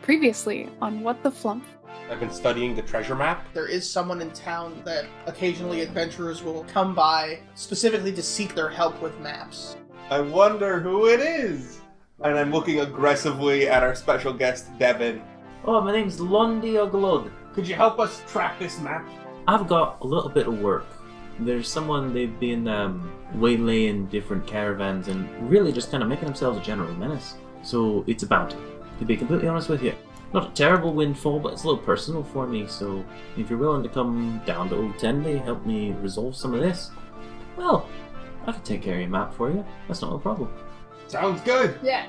Previously on What the Flump. I've been studying the treasure map. There is someone in town that occasionally adventurers will come by specifically to seek their help with maps. I wonder who it is. And I'm looking aggressively at our special guest, Devin. Oh, my name's Londi Oglod. Could you help us track this map? I've got a little bit of work. There's someone, they've been waylaying different caravans and really just kind of making themselves a general menace. So it's a bounty, to be completely honest with you. Not a terrible windfall, but it's a little personal for me, so if you're willing to come down to Old Tenley, help me resolve some of this, well, I can take care of your map for you. That's not a problem. Sounds good. Yeah.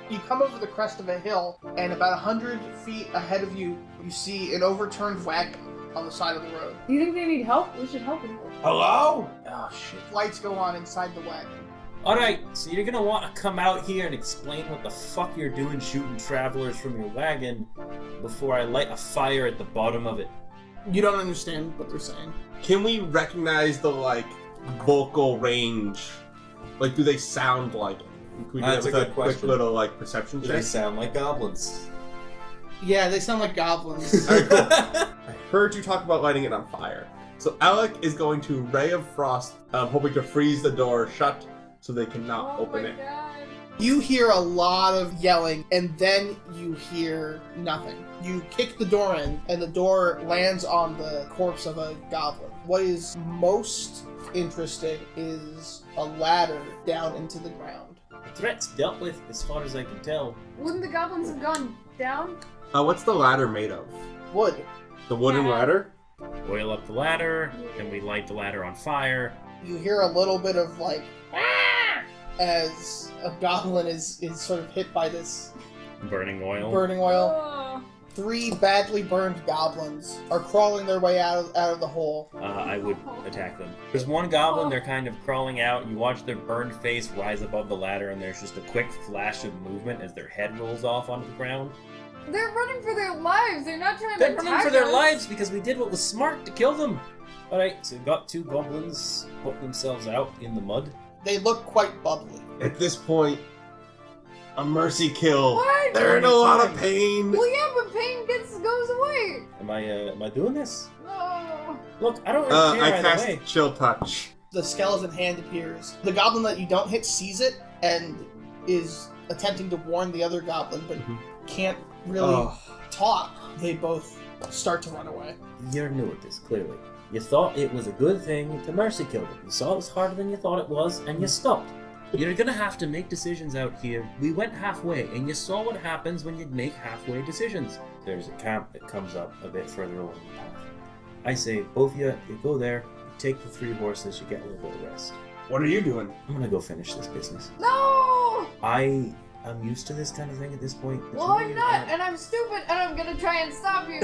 You come over the crest of a hill, and about 100 feet ahead of you, you see an overturned wagon on the side of the road. You think they need help? We should help them. Hello? Oh, shit. Lights go on inside the wagon. Alright, so you're gonna want to come out here and explain what the fuck you're doing shooting travelers from your wagon before I light a fire at the bottom of it. You don't understand what they're saying. Can we recognize the, vocal range? Like, do they sound like it? Can we do That's that a with good quick question. little, perception They check? sound like goblins. Yeah, they sound like goblins. Alright, cool. I heard you talk about lighting it on fire. So Alec is going to Ray of Frost, hoping to freeze the door shut so they cannot open it. God. You hear a lot of yelling, and then you hear nothing. You kick the door in, and the door lands on the corpse of a goblin. What is most interesting is a ladder down into the ground. The threat's dealt with, as far as I can tell. Wouldn't the goblins have gone down? What's the ladder made of? Wood. The wooden ladder? Oil up the ladder, then we light the ladder on fire. You hear a little bit of "Ah!" as a goblin is sort of hit by this Burning oil. burning oil. Oh. 3 badly burned goblins are crawling their way out of the hole. I would attack them. There's one goblin, they're kind of crawling out. You watch their burned face rise above the ladder, and there's just a quick flash of movement as their head rolls off onto the ground. They're running for their lives. They're not trying They're to running attack for their us. lives because we did what was smart to kill them. Alright, so we've got 2 goblins putting themselves out in the mud. They look quite bubbly. At this point, a mercy kill. What? They're in a lot of pain. Well, yeah, but pain goes away. Am I doing this? No. Look, I don't really care I either cast way. Chill Touch. The skeleton hand appears. The goblin that you don't hit sees it and is attempting to warn the other goblin, but can't really talk. They both start to run away. You're new at this, clearly. You thought it was a good thing to mercy kill them. You saw it was harder than you thought it was, and you stopped. You're gonna have to make decisions out here. We went halfway, and you saw what happens when you make halfway decisions. There's a camp that comes up a bit further along the path. I say, both of you go there, you take the 3 horses, you get a little bit of rest. What are you doing? I'm gonna go finish this business. No. I'm used to this kind of thing at this point. It's Well, I'm really not, bad. and I'm stupid, and I'm gonna try and stop you.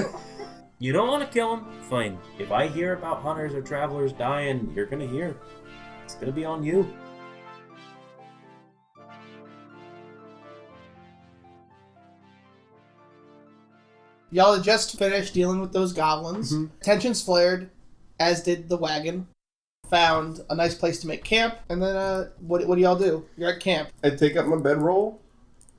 You don't want to kill him? Fine. If I hear about hunters or travelers dying, you're gonna hear. It's gonna be on you. Y'all had just finished dealing with those goblins. Tensions flared, as did the wagon. Found a nice place to make camp, and then what do y'all do? You're at camp. I take up my bedroll.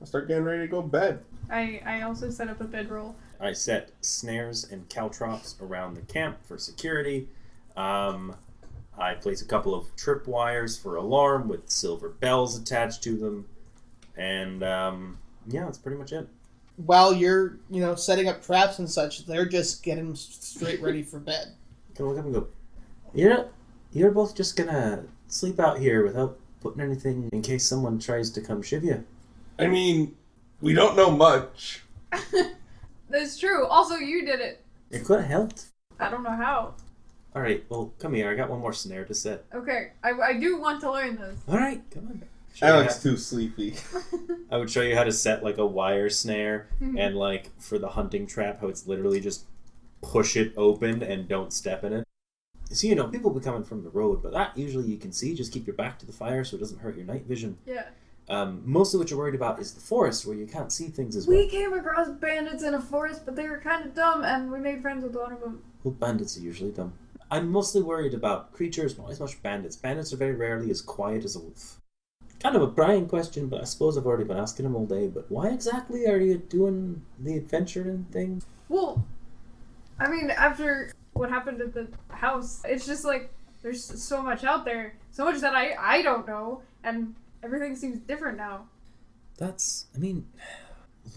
I start getting ready to go to bed. I also set up a bedroll. I set snares and caltrops around the camp for security. I place a couple of tripwires for alarm with silver bells attached to them. And, yeah, that's pretty much it. While you're, setting up traps and such, they're just getting straight ready for bed. Can I look up and go, you're both just gonna sleep out here without putting anything in case someone tries to come shiv you? I mean, we don't know much. That's true. Also, you did it. It could have helped. I don't know how. Alright, well, come here. I got one more snare to set. Okay, I do want to learn this. Alright, come on. Show you Alec's how- too sleepy. I would show you how to set like a wire snare and like for the hunting trap, how it's literally just push it open and don't step in it. So, people be coming from the road, but that usually you can see. Just keep your back to the fire so it doesn't hurt your night vision. Yeah. Mostly what you're worried about is the forest where you can't see things as well. We came across bandits in a forest, but they were kind of dumb, and we made friends with one of them. Well, bandits are usually dumb. I'm mostly worried about creatures, not as much bandits. Bandits are very rarely as quiet as a wolf. kind of a prying question, but I suppose I've already been asking him all day. But why exactly are you doing the adventuring thing? Well, I mean, after what happened at the house, it's just like there's so much out there, so much that I don't know, and everything seems different now.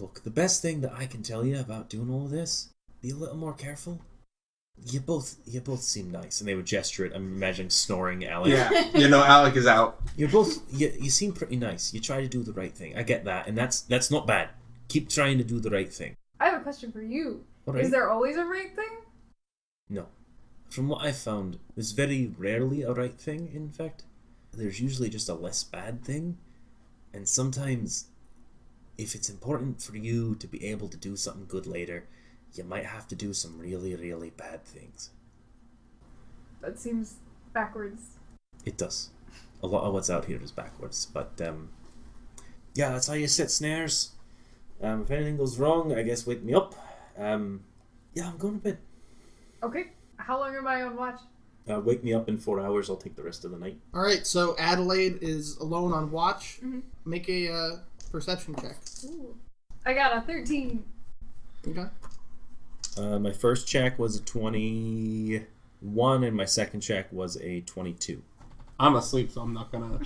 Look, the best thing that I can tell you about doing all this, be a little more careful. You both seem nice, and they would gesture it. I'm imagining snoring Alec. Yeah, you know, Alec is out. You're both. You seem pretty nice. You try to do the right thing. I get that, and that's not bad. Keep trying to do the right thing. I have a question for you. All right? Is there always a right thing? No. From what I've found, there's very rarely a right thing. In fact, there's usually just a less bad thing, and sometimes, if it's important for you to be able to do something good later, you might have to do some really, really bad things. That seems backwards. It does. A lot of what's out here is backwards, but yeah, that's how you set snares. If anything goes wrong, I guess wake me up. Yeah, I'm going to bed. Okay. How long am I on watch? Wake me up in 4 hours. I'll take the rest of the night. All right, so Adelaide is alone on watch. Mm-hmm. Make a perception check. Ooh. I got a 13. Okay. My first check was a 21, and my second check was a 22. I'm asleep, so I'm not gonna.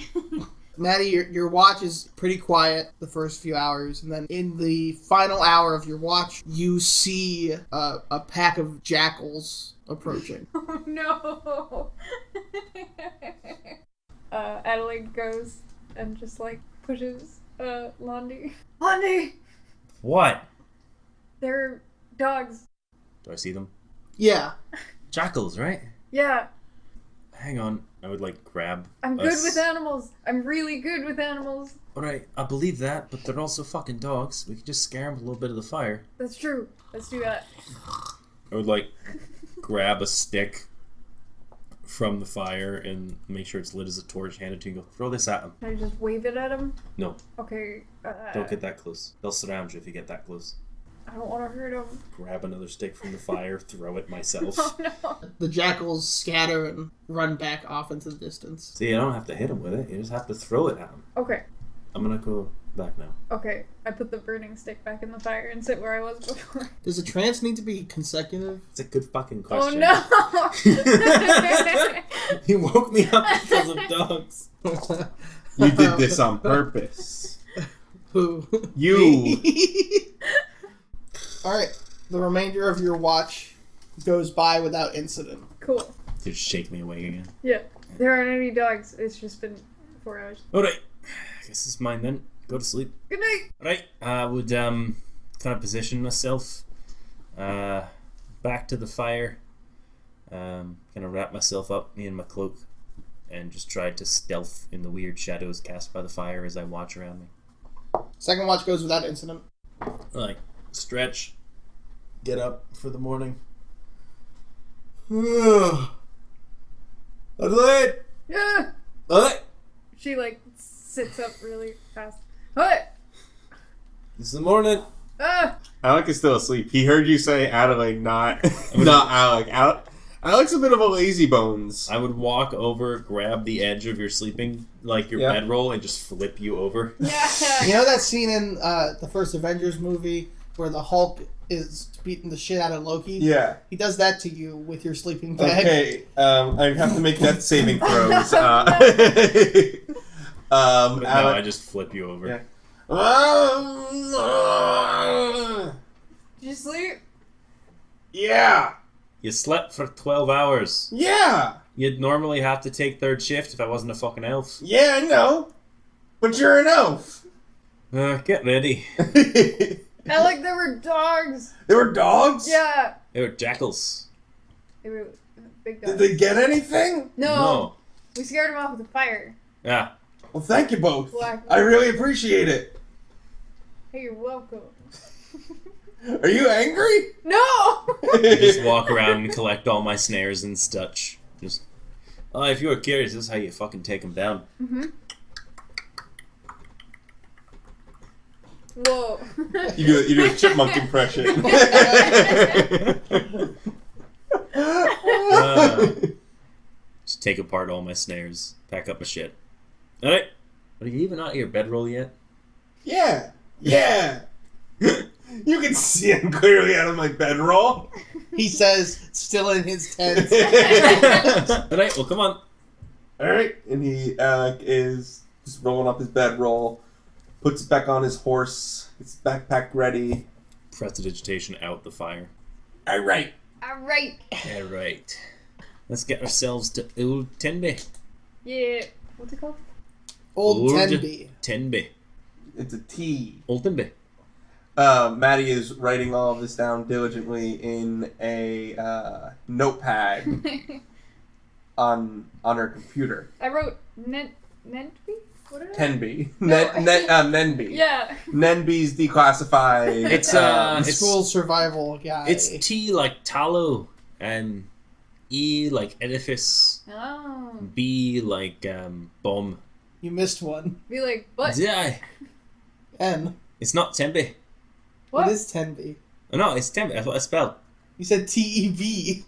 Maddie, your watch is pretty quiet the first few hours, and then in the final hour of your watch, you see a pack of jackals approaching. Oh no! Adelaide goes and just like pushes Londi. Londi! What? They're dogs. Do I see them? Yeah. Jackals, right? Yeah, Hang on. I would like grab. I'm good with animals. I'm really good with animals. Alright, I believe that, but they're also fucking dogs. We could just scare them with a little bit of the fire. That's true. Let's do that. I would like grab a stick from the fire and make sure it's lit as a torch, hand it to you, and go, throw this at them. Can I just wave it at him? No, Okay. don't get that close. They'll surround you if you get that close. I don't want to hurt him. Grab another stick from the fire, throw it myself. Oh no. The jackals scatter and run back off into the distance. See, you don't have to hit them with it. You just have to throw it at them. Okay. I'm gonna go back now. Okay. I put the burning stick back in the fire and sit where I was before. Does the trance need to be consecutive? It's a good fucking Oh question. no! You woke me up because of dogs. You did this on purpose. Who? You. Alright, the remainder of your watch goes by without incident. Cool. Just shake me awake again. Yeah. There aren't any dogs. It's just been 4 hours. Alright. I guess it's mine then. Go to sleep. Good night! Right. I would kind of position myself back to the fire. Kind of wrap myself up in my cloak and just try to stealth in the weird shadows cast by the fire as I watch around me. Second watch goes without incident. Like, stretch. Get up for the morning. Adelaide! Yeah! Adelaide! She like sits up really fast. What? It's the morning. Ah! Alec is still asleep. He heard you say Adelaide, not Alec. Alec's a bit of a lazy bones. I would walk over, grab the edge of your sleeping, like your Yeah. bedroll, and just flip you over. Yeah! You know that scene in the first Avengers movie where the Hulk is beating the shit out of Loki? Yeah. He does that to you with your sleeping bag. Okay. I have to make death saving throws. But no, I Alec. just flip you over. Yeah. Did you sleep? Yeah. You slept for 12 hours. Yeah. You'd normally have to take third shift if I wasn't a fucking elf. Yeah, I know. But you're an elf. Get ready. I like there were dogs! There were dogs? Yeah! They were jackals. They were big Did dogs. they get anything? No! We scared them off with a fire. Yeah. Well, thank you both. Black. I really appreciate Hey, you're welcome. it. Are you angry? No! Just walk around and collect all my snares and such. Just. If you were curious, this is how you fucking take them down. Mm-hmm. Whoa. You do a chipmunk impression. Just take apart all my snares, pack up my shit. Alright, Are you even out of your bedroll yet? Yeah. Yeah. You can see him clearly out of my bedroll. He says, still in his tent. Alright, well, come on. All right, and he is just rolling up his bedroll, puts it back on his horse, gets his backpack ready. Prestidigitation out the fire. All right. Alright. Alright. Let's get ourselves to Old Tenby. Yeah. What's it called? Old Tenby. Tenby. It's a T. Old Tenby. Maddie is writing all of this down diligently in a notepad on her computer. I wrote Nenby? What did I? Tenby. No. Nenby. Yeah. Nenby's declassified. It's School survival guy. It's T like tallow, and E like edifice, Oh. B like bomb. You missed one. Be like, what? Did I? N. It's not Tenby. What? It is Tenby. Oh, no, it's Tenby. That's what I spelled. You said T-E-B.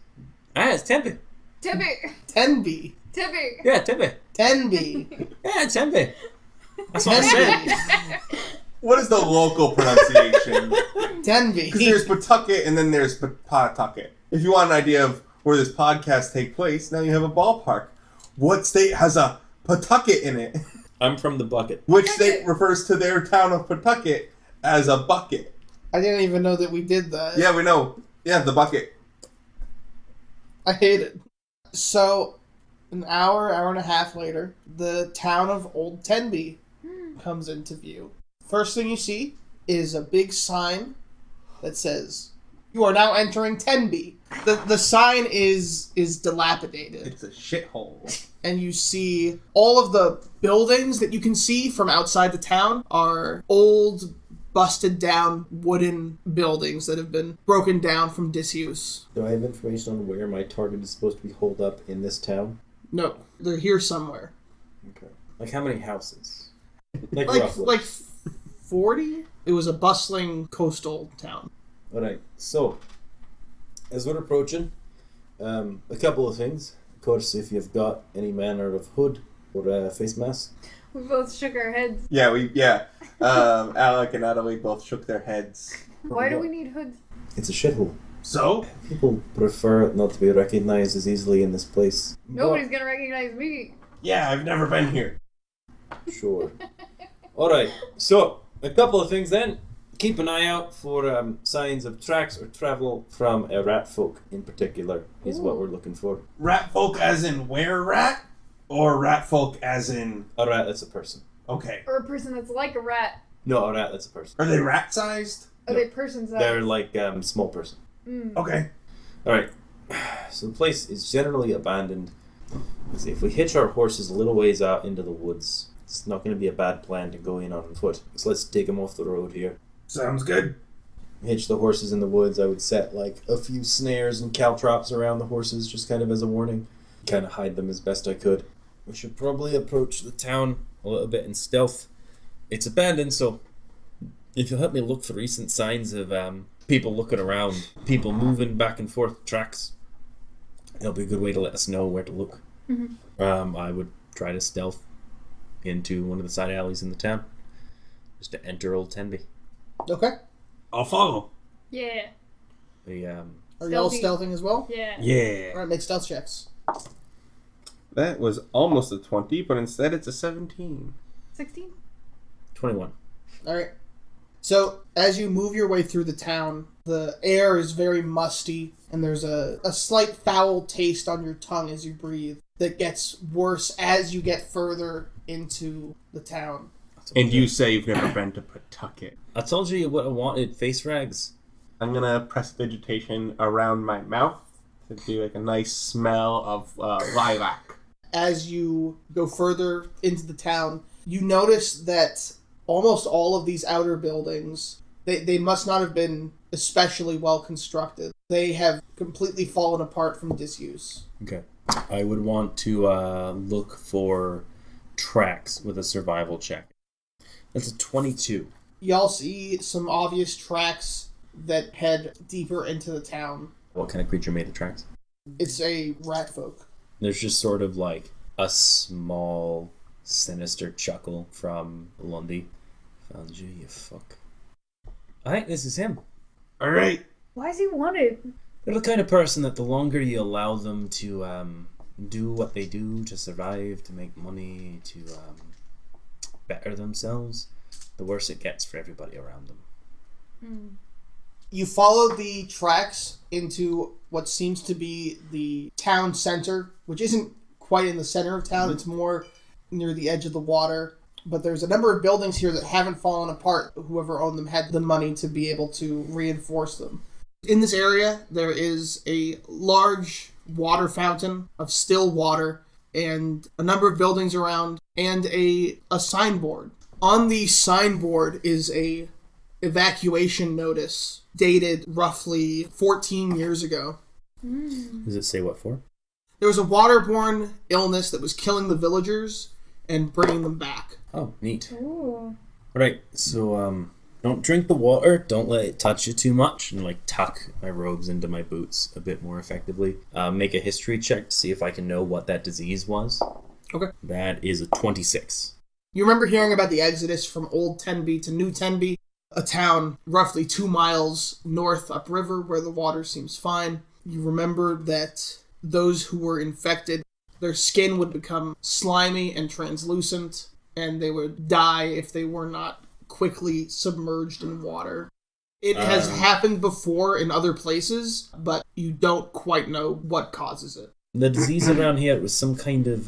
Ah, it's Tenby. Tibby. Tenby. Tibby. Yeah, Tenby. Tenby. Yeah, it's Tenby. That's what I said. Tenby. What is the local pronunciation? Tenby. Because there's Pawtucket and then there's Pawtucket. If you want an idea of where this podcast take place, now you have a ballpark. What state has a Pawtucket in it? I'm from the bucket. Which state refers to their town of Pawtucket as a bucket? I didn't even know that we did that. Yeah, we know. Yeah, the bucket. I hate it. So, an hour and a half later, the town of Old Tenby comes into view. First thing you see is a big sign that says, "You are now entering Tenby." The sign is dilapidated, It's a shithole. and you see all of the buildings that you can see from outside the town are old, busted down wooden buildings that have been broken down from disuse. Do I have information on where my target is supposed to be holed up in this town? No, they're here somewhere. Okay. Like how many houses? Like Like roughly. 40? It was a bustling coastal town. Alright, so as we're approaching, a couple of things. Of course, if you've got any manner of hood or face mask. We both shook our heads. Yeah. Alec and Natalie both shook their heads. Why do we need hoods? It's a shithole. So? People prefer not to be recognized as easily in this place. Nobody's gonna recognize me. Yeah, I've never been here. Sure. Alright, so a couple of things then. Keep an eye out for signs of tracks or travel from a rat folk in particular is what we're looking for. Rat folk as in were rat? Or rat folk as in... A rat that's a person. Okay. Or a person that's like a rat. No, a rat that's a person. Are they rat-sized? Are they person sized? They're like small person. Okay. Alright, so the place is generally abandoned. Let's see, if we hitch our horses a little ways out into the woods, it's not going to be a bad plan to go in on foot. So let's take them off the road here. Sounds good. Hitch the horses in the woods. I would set like a few snares and caltrops around the horses just kind of as a warning. Kind of hide them as best I could. We should probably approach the town a little bit in stealth. It's abandoned, so if you'll help me look for recent signs of people looking around, people moving back and forth tracks, it'll be a good way to let us know where to look. I would try to stealth into one of the side alleys in the town, just to enter Old Tenby. Okay. I'll follow. Yeah. The Are y'all Stealthy. stealthing as well? Yeah. Yeah. Alright, make stealth checks. That was almost a 20, but instead it's a 17. 16? 21. Alright. So, as you move your way through the town, the air is very musty, and there's a slight foul taste on your tongue as you breathe that gets worse as you get further into the town. And you say you've never been to Pawtucket. I told you what I wanted, face rags. I'm gonna press vegetation around my mouth to do like a nice smell of lilac. As you go further into the town, you notice that almost all of these outer buildings, they must not have been especially well constructed. They have completely fallen apart from disuse. Okay. I would want to look for tracks with a survival check. That's a 22. Y'all see some obvious tracks that head deeper into the town. What kind of creature made the tracks? It's a rat folk. There's just sort of like a small sinister chuckle from Lundy. Found you, you fuck. I think this is him. All right. Why is he wanted? They're the kind of person that the longer you allow them to do what they do to survive, to make money, to better themselves, the worse it gets for everybody around them. You follow the tracks into what seems to be the town center, which isn't quite in the center of town. It's more near the edge of the water. But there's a number of buildings here that haven't fallen apart. Whoever owned them had the money to be able to reinforce them. In this area, there is a large water fountain of still water and a number of buildings around and a signboard. On the signboard is a evacuation notice dated roughly 14 years ago. Does it say what for? There was a waterborne illness that was killing the villagers and bringing them back. Oh, neat. Ooh. Alright, so don't drink the water, don't let it touch you too much, and like tuck my robes into my boots a bit more effectively. Make a history check to see if I can know what that disease was. Okay. That is a 26. You remember hearing about the exodus from Old Tenby to New Tenby, a town roughly 2 miles north upriver where the water seems fine. You remember that those who were infected, their skin would become slimy and translucent, and they would die if they were not quickly submerged in water. It has happened before in other places, but you don't quite know what causes it. The disease around here was some kind of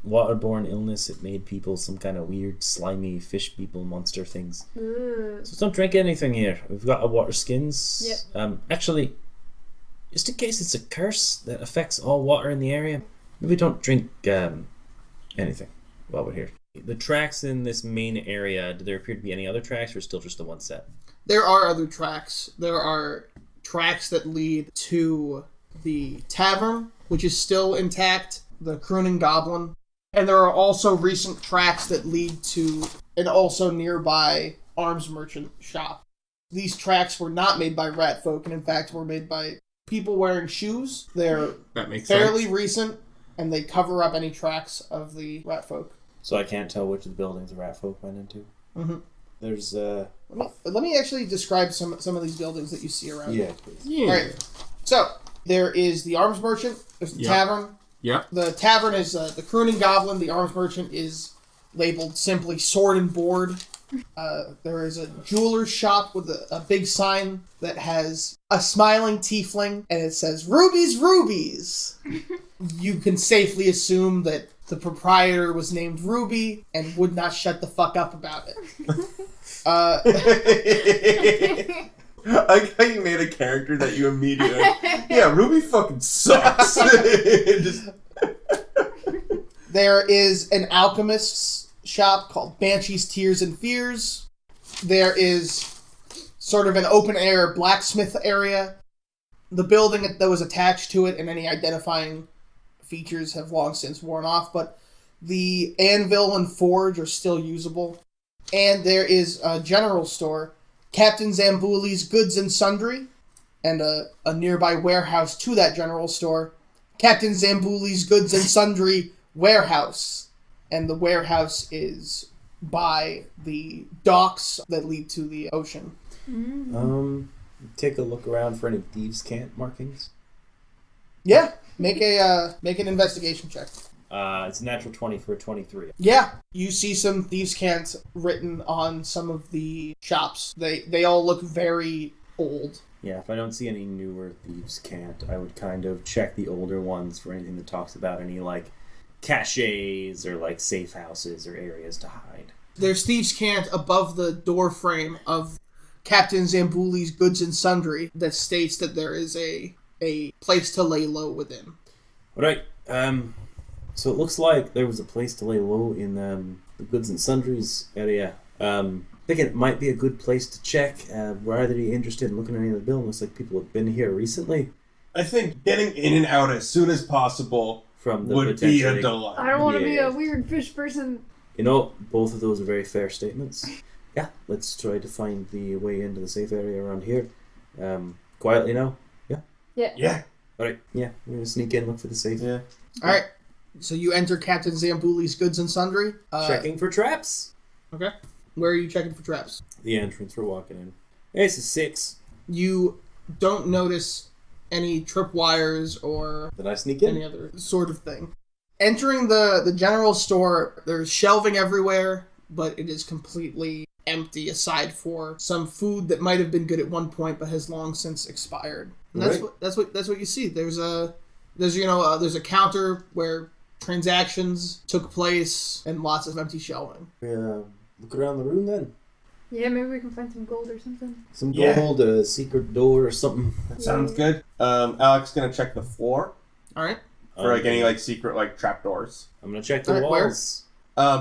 waterborne illness. It made people some kind of weird, slimy fish people monster things. Ugh. So don't drink anything here. We've got our water skins. Yep. Actually, just in case it's a curse that affects all water in the area, maybe don't drink anything while we're here. The tracks in this main area, do there appear to be any other tracks or still just the one set? There are other tracks. There are tracks that lead to the tavern, which is still intact, the Crooning Goblin. And there are also recent tracks that lead to an also nearby arms merchant shop. These tracks were not made by rat folk, and in fact were made by people wearing shoes. They're That makes fairly sense. recent, and they cover up any tracks of the rat folk. So I can't tell which of the buildings the rat folk went into. Mm-hmm. There's Let me actually describe some of these buildings that you see around. yeah, please. Yeah. Alright. So, there is the arms merchant, there's the Yep. tavern. Yep. The tavern is the Crooning Goblin, the arms merchant is labeled simply Sword and Board. There is a jeweler's shop with a big sign that has a smiling tiefling, and it says, "Rubies, Rubies!" You can safely assume that the proprietor was named Ruby and would not shut the fuck up about it. I like how you made a character that you immediately... Yeah, Ruby fucking sucks. Just... There is an alchemist's shop called Banshee's Tears and Fears. There is sort of an open-air blacksmith area. The building that was attached to it and any identifying features have long since worn off, but the anvil and forge are still usable. And there is a general store, Captain Zambuli's Goods and Sundry, and a nearby warehouse to that general store, Captain Zambuli's Goods and Sundry Warehouse. And the warehouse is by the docks that lead to the ocean. Take a look around for any thieves' cant markings. Yeah, make an investigation check. It's a natural 20 for a 23. Yeah, you see some thieves' cant written on some of the shops. They all look very old. Yeah, if I don't see any newer thieves' cant, I would kind of check the older ones for anything that talks about any like caches or like safe houses or areas to hide. There's thieves' cant above the door frame of Captain Zambuli's Goods and Sundry that states that there is a place to lay low within. All right. So it looks like there was a place to lay low in the Goods and Sundries area. Thinking it might be a good place to check. Were either of you interested in looking at any of the buildings? Looks like people have been here recently. I think getting in and out as soon as possible From the would be a potentially- delight. I don't want to be Yeah. a weird fish person. You know, both of those are very fair statements. Yeah, let's try to find the way into the safe area around here. Quietly now. Yeah. Yeah. All right. Yeah, we're gonna sneak in, look for the safe. Yeah. Alright, So you enter Captain Zambuli's Goods and Sundry. Checking for traps. Okay. Where are you checking for traps? The entrance we're walking in. It's a 6. You don't notice any tripwires or Did I sneak in? any other sort of thing. Entering the general store, there's shelving everywhere, but it is completely empty aside for some food that might have been good at one point but has long since expired. And Right. that's what you see. There's a counter where transactions took place and lots of empty shelving. Look around the room then. Yeah, maybe we can find some gold or something. Some Yeah. gold, a secret door or something. That sounds good. Alex gonna check the floor All right. for like any like secret like trapdoors. I'm gonna check the Alright, where? walls.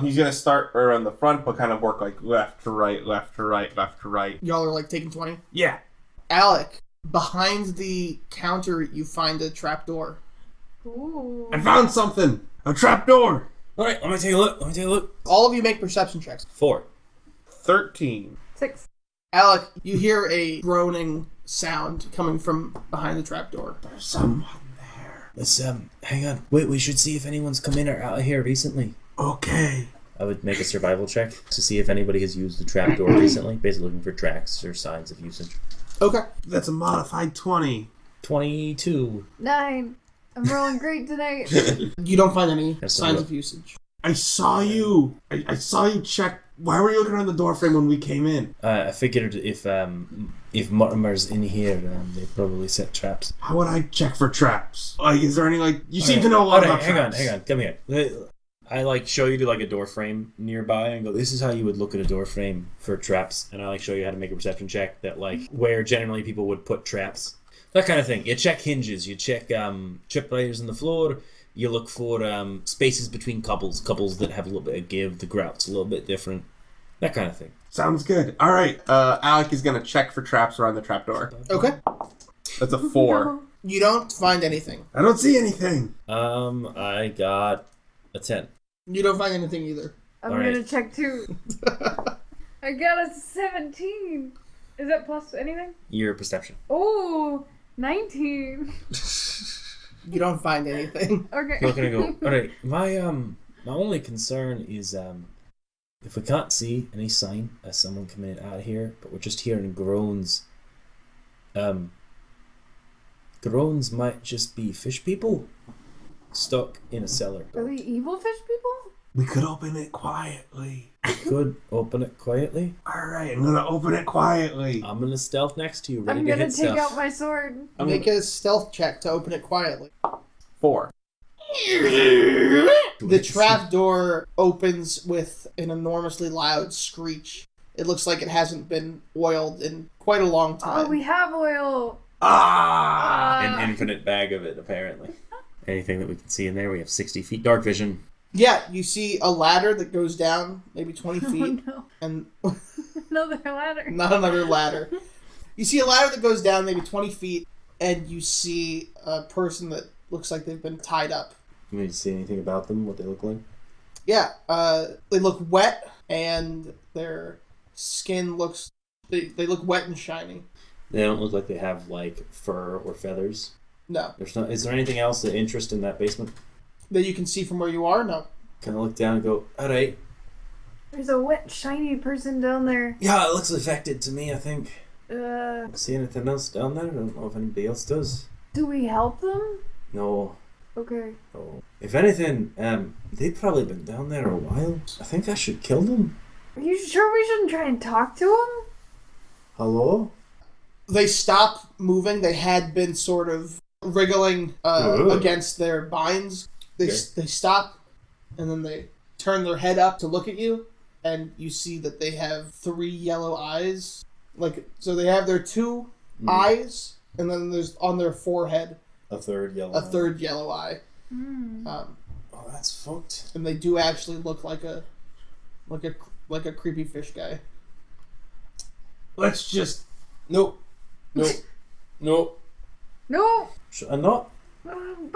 He's gonna start around the front, but kind of work like left to right, left to right, left to right. Y'all are like taking 20. Yeah. Alec, behind the counter, you find a trapdoor. Ooh. I found something. A trapdoor. Alright, let me take a look. All of you make perception checks. 4. 13. 6. Alec, you hear a groaning sound coming from behind the trapdoor. There's someone there. Let's hang on. Wait, we should see if anyone's come in or out of here recently. Okay. I would make a survival check to see if anybody has used the trapdoor recently, basically looking for tracks or signs of usage. Okay. That's a modified 20. 22. 9. I'm rolling great tonight. You don't find any That's signs a- of usage. I saw you. I saw you check. Why were you looking around the door frame when we came in? I figured if Mortimer's in here, they probably set traps. How would I check for traps? Like, is there any like? You seem to know a lot about traps. Hang on, come here. I show you to a door frame nearby and go, this is how you would look at a door frame for traps, and I show you how to make a perception check that where generally people would put traps, that kind of thing. You check hinges, you check tripwires in the floor, you look for spaces between couples that have a little bit of give, the grout's a little bit different, that kind of thing. Sounds good. All right. Alec is gonna check for traps around the trapdoor. Okay. That's a 4. You don't find anything. I don't see anything. I got a 10. You don't find anything either. I'm Alright. gonna check too. I got a 17. Is that plus anything? Your perception. Oh, 19. You don't find anything. Okay. Not gonna go. All right, my only concern is if we can't see any sign of someone coming out of here, but we're just hearing groans. Groans might just be fish people stuck in a cellar. Are they evil fish people? We could open it quietly. Could open it quietly. All right. I'm gonna open it quietly. I'm gonna stealth next to you, ready I'm to gonna hit take stuff. out my sword. Make a stealth check to open it quietly. 4. The trapdoor opens with an enormously loud screech. It looks like it hasn't been oiled in quite a long time. Oh, we have oil. Ah! An infinite bag of it, apparently. Anything that we can see in there, we have 60 feet dark vision. Yeah, you see a ladder that goes down maybe 20 feet, Oh and no. Another ladder. not another ladder. You see a ladder that goes down maybe 20 feet, and you see a person that looks like they've been tied up. Can you see anything about them? What they look like? Yeah, they look wet, and their skin looks... They look wet and shiny. They don't look like they have fur or feathers. No. Is there anything else of interest in that basement? That you can see from where you are? No. Kind of look down and go, all right. There's a wet, shiny person down there. Yeah, it looks affected to me, I think. Uh, See anything else down there? I don't know if anybody else does. do we help them? No. Okay. No. If anything, they've probably been down there a while. I think I should kill them. Are you sure we shouldn't try and talk to them? Hello? They stop moving. They had been sort of wriggling against their binds. They stop, and then they turn their head up to look at you, and you see that they have 3 yellow eyes. So they have their 2 eyes, and then there's on their forehead A third yellow. a 3rd yellow eye. Oh, that's fucked. And they do actually look like a creepy fish guy. Let's just. Nope. Nope. Nope. No, Should I not? but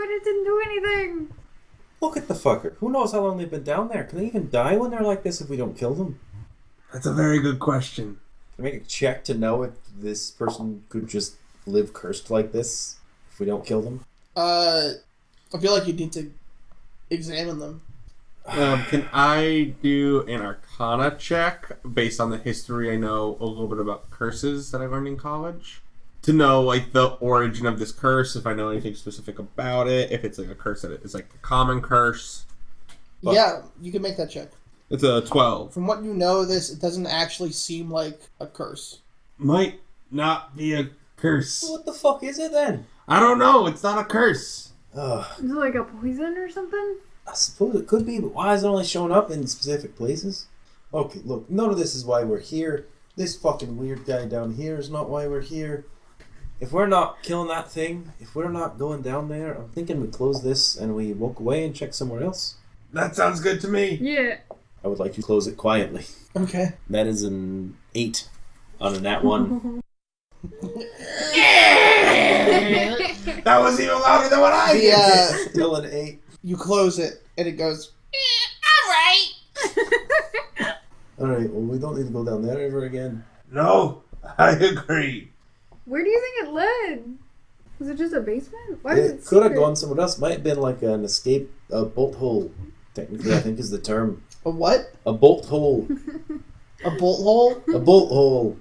it didn't do anything. Look at the fucker. Who knows how long they've been down there? Can they even die when they're like this if we don't kill them? That's a very good question. Can I make a check to know if this person could just live cursed like this if we don't kill them? I feel like you need to examine them. Can I do an Arcana check based on the history I know a little bit about curses that I learned in college? To know, like, the origin of this curse, if I know anything specific about it, if it's, like, a curse that is, like, a common curse. But Yeah, you can make that check. it's a 12. From what you know of this, it doesn't actually seem like a curse. Might not be a curse. What the fuck is it then? I don't know. It's not a curse. Ugh. Is it like a poison or something? I suppose it could be, but why is it only showing up in specific places? Okay, look, none of this is why we're here. This fucking weird guy down here is not why we're here. If we're not killing that thing, if we're not going down there, I'm thinking we close this and we walk away and check somewhere else. That sounds good to me. Yeah. I would like to close it quietly. Okay. That is an 8 on a nat 1. That was even louder than what I The, did. Still an 8. you close it, and it goes, Alright, well, we don't need to go down there ever again. No, I agree. Where do you think it led? Was it just a basement? Why is It it could have secret? gone somewhere else. Might have been like an escape, a bolt hole. Technically, I think is the term. a what? A bolt hole. A bolt hole? A bolt hole.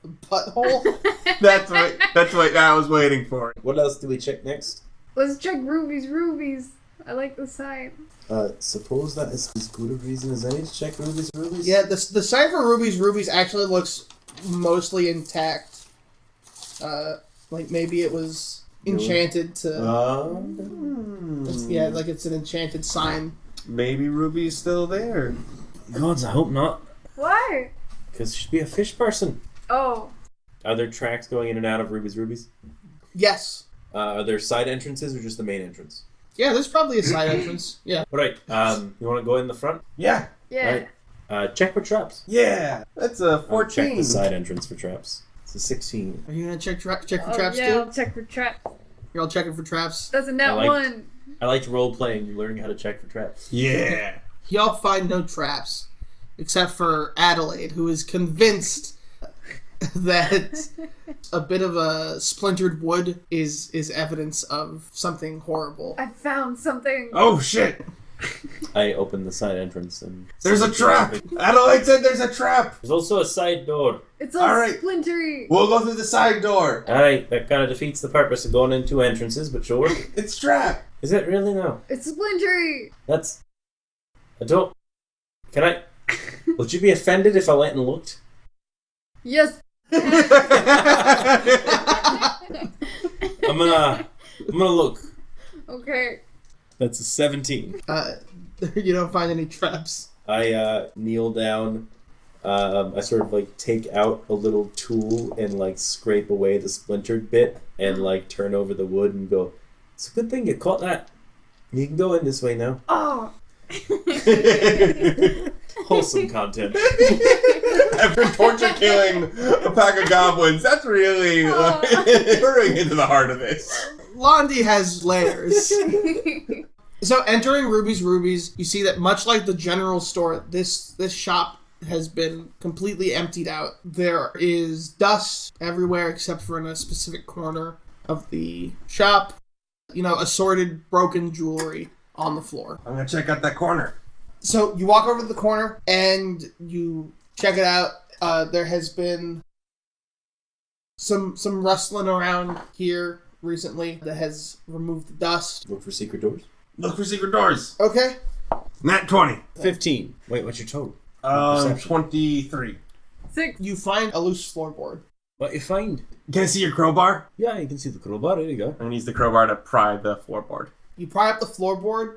A butthole? That's what I was waiting for. What else do we check next? Let's check rubies. I like the sign. Suppose that is as good a reason as any to check rubies. Yeah, the sign for rubies actually looks mostly intact. Like maybe it was enchanted to... yeah, like it's an enchanted sign. Maybe Ruby's still there. Gods, I hope not. Why? Because she'd be a fish person. Oh. Are there tracks going in and out of Ruby's? Yes. Are there side entrances or just the main entrance? Yeah, there's probably a side entrance. Yeah. Alright, you want to go in the front? Yeah. Yeah. Right. Check for traps. Yeah. That's a I'll check 14. the side entrance for traps. It's a 16. Are you gonna check for Oh, traps yeah, too? I'll check for traps. You're all checking for traps. That's a nat I like- 1. I liked role playing, learning how to check for traps. Yeah. Y'all find no traps, except for Adelaide, who is convinced that a bit of a splintered wood is evidence of something horrible. I found something. Oh shit. I opened the side entrance and There's a trap. Adelaide said there's a trap. There's also a side door. It's all Alright. splintery. We'll go through the side door. Alright, that kind of defeats the purpose of going in two entrances, but sure. It's trap. Is it really now? It's splintery. That's... I don't... Can I... Would you be offended if I went and looked? Yes. I'm gonna look. Okay. That's a 17. You don't find any traps. I kneel down. I sort of like take out a little tool and like scrape away the splintered bit and like turn over the wood and go, it's a good thing you caught that. You can go in this way now. Oh. Wholesome content. After torture killing a pack of goblins, that's really we're really into the heart of this. Londi has layers. So entering Ruby's, you see that much like the general store, this shop has been completely emptied out. There is dust everywhere except for in a specific corner of the shop. You know, assorted broken jewelry on the floor. I'm gonna check out that corner. So you walk over to the corner and you check it out. There has been some rustling around here recently that has removed the dust. Look for secret doors. Look for secret doors. Okay. Nat 20. 15. Wait, what's your total? 23. 6. You find a loose floorboard. What you find? Can I see your crowbar? Yeah, you can see the crowbar. There you go. I'm gonna use the crowbar to pry the floorboard. You pry up the floorboard,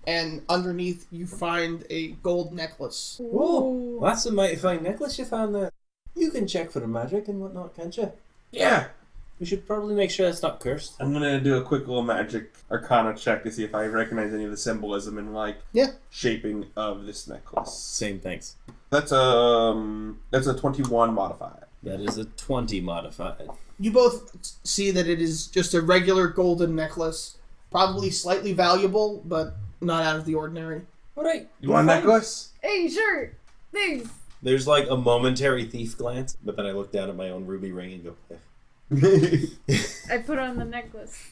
and underneath you find a gold necklace. Whoa, that's a mighty fine necklace you found there. You can check for the magic and whatnot, can't you? Yeah. We should probably make sure it's not cursed. I'm gonna do a quick little magic arcana check to see if I recognize any of the symbolism and shaping of this necklace. Same, thanks. That's a 21 modified. That is a 20 modified. You both see that it is just a regular golden necklace, probably slightly valuable, but not out of the ordinary. Alright. You want a necklace? Hey, sure. Thanks. There's like a momentary thief glance, but then I look down at my own ruby ring and go, I put on the necklace.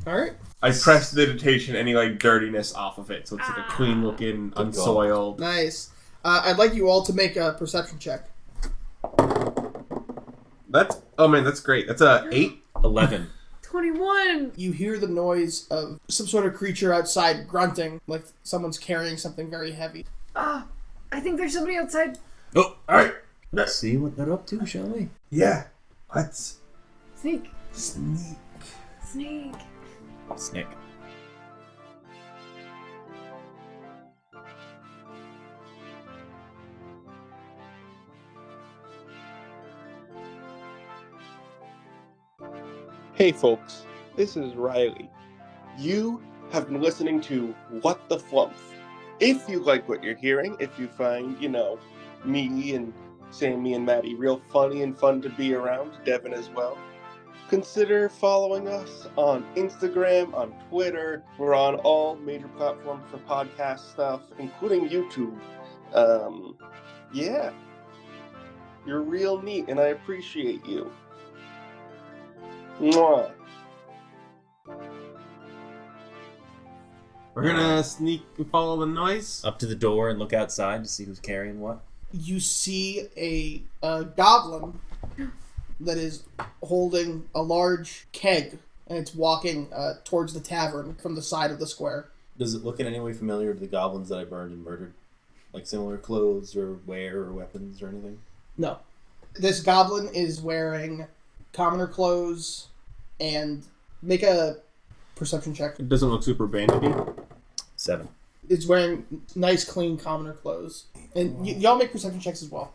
All right. I prestidigitation any like dirtiness off of it, so it's like a clean looking, unsoiled. Nice. I'd like you all to make a perception check. That's great. That's a 8. 11. 21. You hear the noise of some sort of creature outside grunting, like someone's carrying something very heavy. I think there's somebody outside. Oh, all right. Let's see what they're up to, shall we? Yeah. Let's Sneak. sneak. Sneak. Snick. Hey folks, this is Riley. You have been listening to What the Flump. If you like what you're hearing, if you find, me and Sammy and Maddie real funny and fun to be around, Devin as well, consider following us on Instagram, on Twitter. We're on all major platforms for podcast stuff, including YouTube. Yeah. You're real neat and I appreciate you. Mwah. We're gonna sneak and follow the noise. Up to the door and look outside to see who's carrying what. You see a goblin that is holding a large keg, and it's walking towards the tavern from the side of the square. Does it look in any way familiar to the goblins that I burned and murdered? Like similar clothes or wear or weapons or anything? No. This goblin is wearing commoner clothes, and make a perception check. It doesn't look super bandity. 7. It's wearing nice, clean commoner clothes. And y'all make perception checks as well.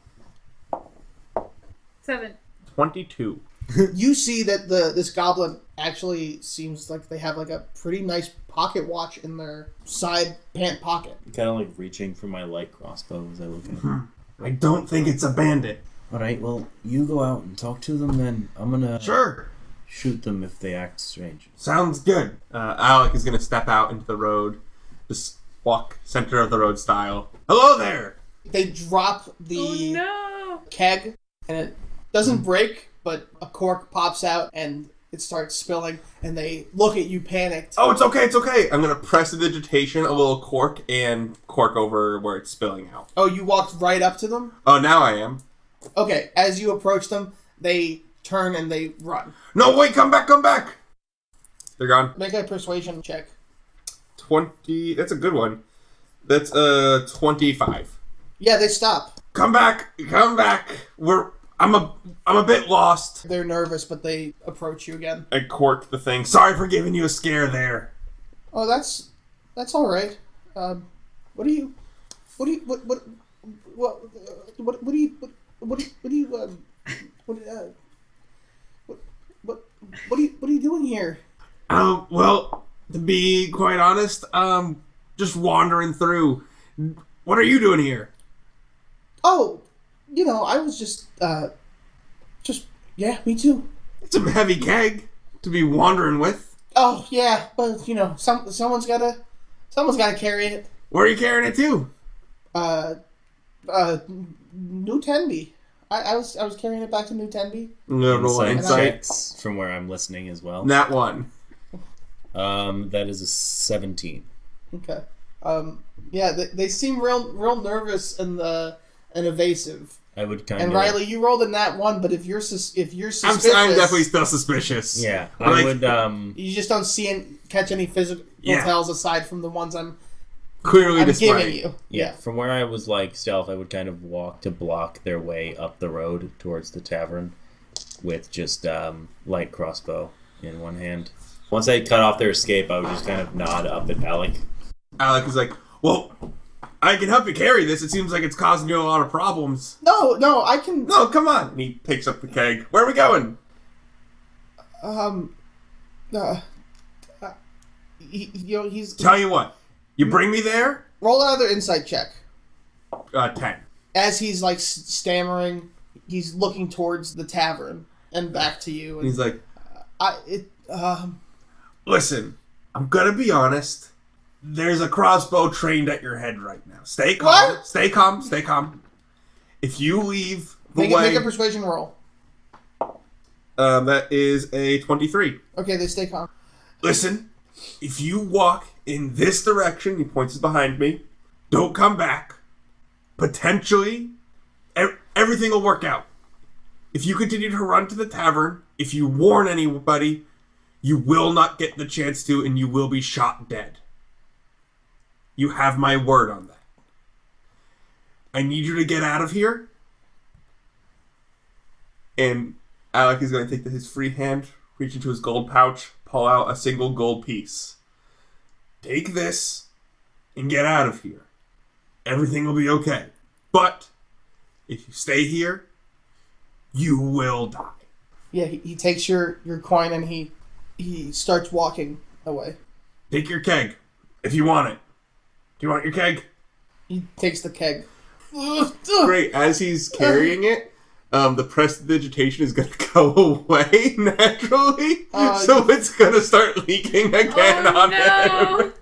7. 22. You see that this goblin actually seems like they have like a pretty nice pocket watch in their side pant pocket. I'm kind of like reaching for my light crossbow as I look at it. I don't think it's a bandit. Alright, well, you go out and talk to them, then I'm gonna Sure. shoot them if they act strange. Sounds good. Alec is gonna step out into the road, just walk center of the road style. Hello there. They drop Oh the no! keg, and it doesn't break, but a cork pops out and it starts spilling, and they look at you panicked. Oh, it's okay. It's okay. I'm gonna prestidigitation a little cork and cork over where it's spilling out. Oh, you walked right up to them? Oh, now I am. Okay, as you approach them, they turn and they run. No, wait, come back, come back. They're gone. Make a persuasion check. 20. That's a good one. That's 25. Yeah, they stop. Come back, come back. I'm a bit lost. They're nervous, but they approach you again. I corked the thing. Sorry for giving you a scare there. Oh, that's all right. What do you doing here? Well, to be quite honest, just wandering through. What are you doing here? Oh, I was just yeah, me too. It's a heavy keg to be wandering with. Oh yeah, but someone's gotta carry it. Where are you carrying it to? New Tenby. I was carrying it back to New Tenby. No, roll insight. checks from where I'm listening as well. Nat 1. That is a 17. Okay. Yeah, they seem real nervous and evasive. I would kind And of. Riley, you rolled a nat 1, but if you're suspicious, I'm definitely still suspicious. Yeah, But I like, would. you just don't catch any physical Yeah. tells aside from the ones I'm Clearly giving displaying. you. Yeah, from where I was like stealth, I would kind of walk to block their way up the road towards the tavern with just light crossbow in one hand. Once I cut off their escape, I would just kind of nod up at Alec. Alec is like, well, I can help you carry this. It seems like it's causing you a lot of problems. No, I can. No, come on. And he picks up the keg. Where are we going? He's Tell you what. You bring me there? roll another insight check. 10. As he's like stammering, he's looking towards the tavern and back to you. And And he's like, I listen, I'm gonna be honest. There's a crossbow trained at your head right now. Stay calm. What? Stay calm. Stay calm. If you leave the make way... a persuasion roll. that is a 23. Okay, they stay calm. Listen, if you walk in this direction, he points behind me, don't come back. Potentially, everything will work out. If you continue to run to the tavern, if you warn anybody, you will not get the chance to, and you will be shot dead. You have my word on that. I need you to get out of here. And Alec is going to take his free hand, reach into his gold pouch, pull out a single gold piece. Take this and get out of here. Everything will be okay. But if you stay here, you will die. Yeah, he takes your coin and he starts walking away. Take your keg, if you want it. Do you want your keg? He takes the keg. Great. As he's carrying it, the prestidigitation is going to go away naturally. So it's going to start leaking again on him.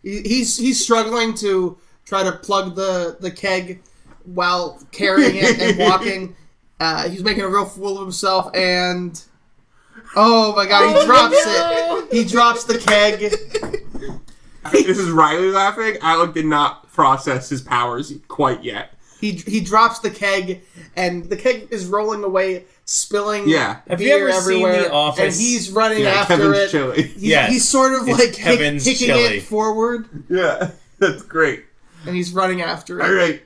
He's struggling to try to plug the keg while carrying it and walking. He's making a real fool of himself, and oh my god, he drops it. He drops the keg. This is Riley laughing. Alec did not process his powers quite yet. He drops the keg, and the keg is rolling away, spilling Have you beer ever seen everywhere. The Office? And he's running after Kevin's it. chili. He's sort of It's like Kevin's kicking chili. it forward, Yeah, that's great. and he's running after it. All right.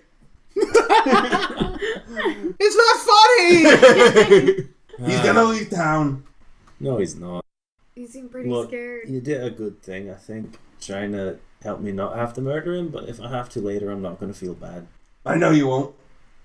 It's not funny. He's going to leave town. No, he's not. You seem pretty Look, scared. you did a good thing, I think, trying to help me not have to murder him, but if I have to later, I'm not going to feel bad. I know you won't.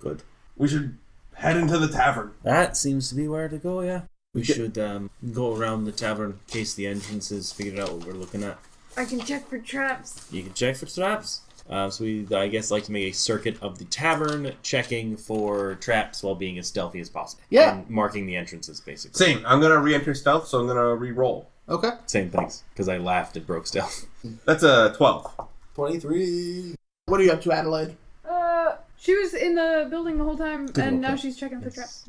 Good. We should head into the tavern. That seems to be where to go, yeah. We should go around the tavern, case the entrances, figure out what we're looking at. I can check for traps. You can check for traps. So we, I guess, like to make a circuit of the tavern, checking for traps while being as stealthy as possible. Yeah. And marking the entrances, basically. Same. I'm going to re-enter stealth, so I'm going to re-roll. Okay. Same things, because I laughed at broke stealth. That's a 12. 23. What are you up to, Adelaide? She was in the building the whole time, Good and old now plan. she's checking for traps.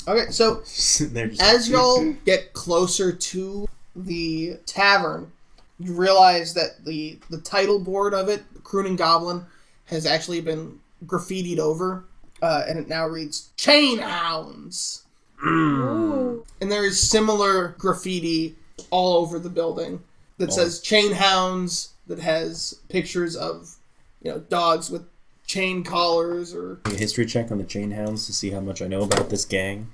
Okay, so They're just as y'all get closer to the tavern, you realize that the title board of it, Crooning Goblin, has actually been graffitied over, and it now reads Chain Hounds. Ooh. And there is similar graffiti all over the building that says Chain Hounds, that has pictures of, dogs with chain collars, or a history check on the chain hounds to see how much I know about this gang.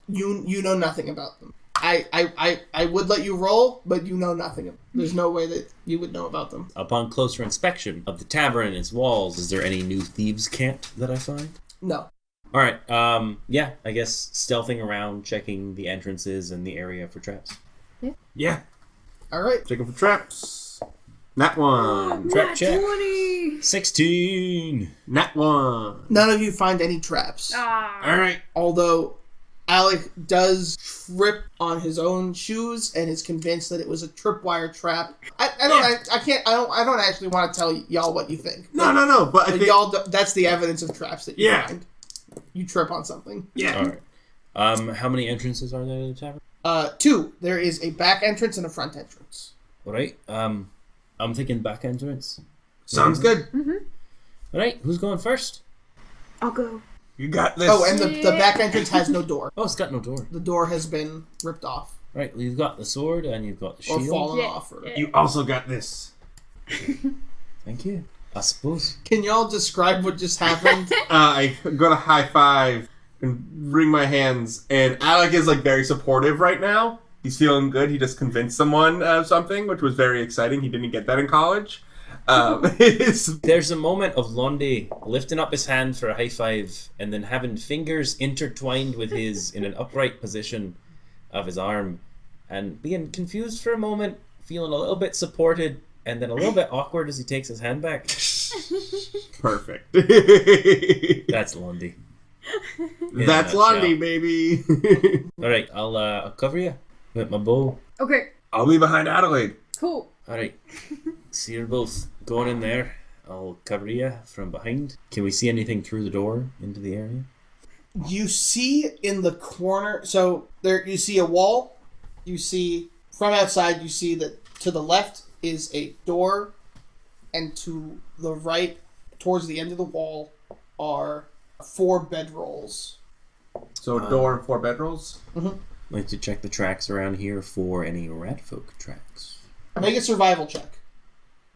you know nothing about them. I would let you roll, but you know nothing. There's no way that you would know about them. Upon closer inspection of the tavern and its walls, is there any new thieves' cant that I find? No. Alright, yeah, I guess stealthing around, checking the entrances and the area for traps. Yeah. All right. Checking for traps. Nat 1. Trap Nat check. 20! 16! Nat 1. None of you find any traps. Ah. Alright. Although Alec does trip on his own shoes and is convinced that it was a tripwire trap. I don't actually want to tell y'all what you think. No. But I But think... that's the evidence of traps that you Yeah. find. You trip on something. Yeah. Alright. How many entrances are there to the tavern? 2. There is a back entrance and a front entrance. Alright, I'm thinking back entrance. Sounds good. Alright, who's going first? I'll go. You got this. Oh, and the back entrance has no door. Oh, it's got no door. The door has been ripped off Right, well, you've got the sword and you've got the or shield. fallen Yeah. off. Or... You also got this. Thank you. I suppose. Can y'all describe what just happened? I go to high five and wring my hands, and Alec is very supportive right now. He's feeling good. He just convinced someone of something, which was very exciting. He didn't get that in college. There's a moment of Lundy lifting up his hand for a high five and then having fingers intertwined with his in an upright position of his arm and being confused for a moment, feeling a little bit supported and then a little bit awkward as he takes his hand back. Perfect. That's Lundy. That's Lundy, baby. Alright, I'll cover you with my bow. Okay, I'll be behind Adelaide. cool. Alright, so you're both going in there. I'll cover you from behind. Can we see anything through the door into the area? You see in the corner, so there you see a wall. You see from outside, you see that to the left is a door, and to the right, towards the end of the wall, are 4 bedrolls. So a door and 4 bedrolls. Mm-hmm. Like to check the tracks around here for any rat folk tracks. Make a survival check.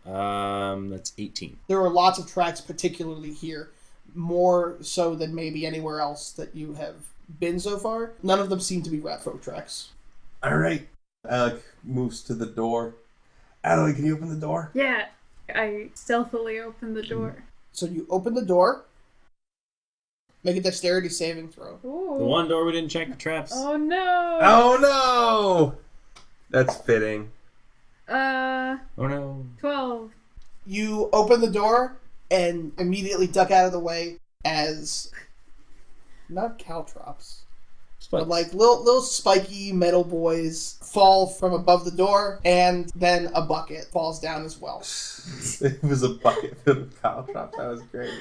That's 18. There are lots of tracks, particularly here, more so than maybe anywhere else that you have been so far. None of them seem to be rat folk tracks. All right. Alec moves to the door. Alec, can you open the door? Yeah, I stealthily opened the door. So you open the door. Make a dexterity saving throw. Ooh. The one door we didn't check the traps. Oh no! Oh no! That's fitting. Oh no. 12. You open the door and immediately duck out of the way as not caltrops, but like little spiky metal boys fall from above the door, and then a bucket falls down as well. It was a bucket filled with caltrops. That was great.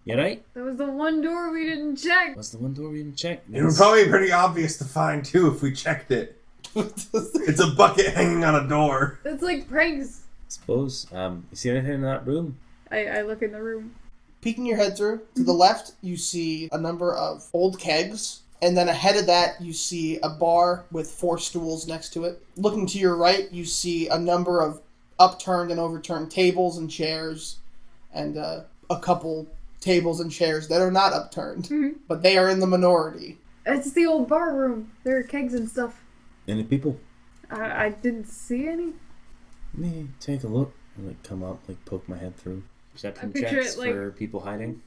You right? That was the one door we didn't check. What's the one door we didn't check? It would probably be pretty obvious to find too if we checked it. It's a bucket hanging on a door. That's like pranks. Suppose. You see anything in that room? I look in the room. Peeking your head through, to the left, you see a number of old kegs, and then ahead of that, you see a bar with 4 stools next to it. Looking to your right, you see a number of upturned and overturned tables and chairs, and a couple tables and chairs that are not upturned, but they are in the minority. It's the old bar room. There are kegs and stuff. Any people? I didn't see any. Let me take a look. And like come up, like poke my head through. Perception I picture checks it, like- for people hiding.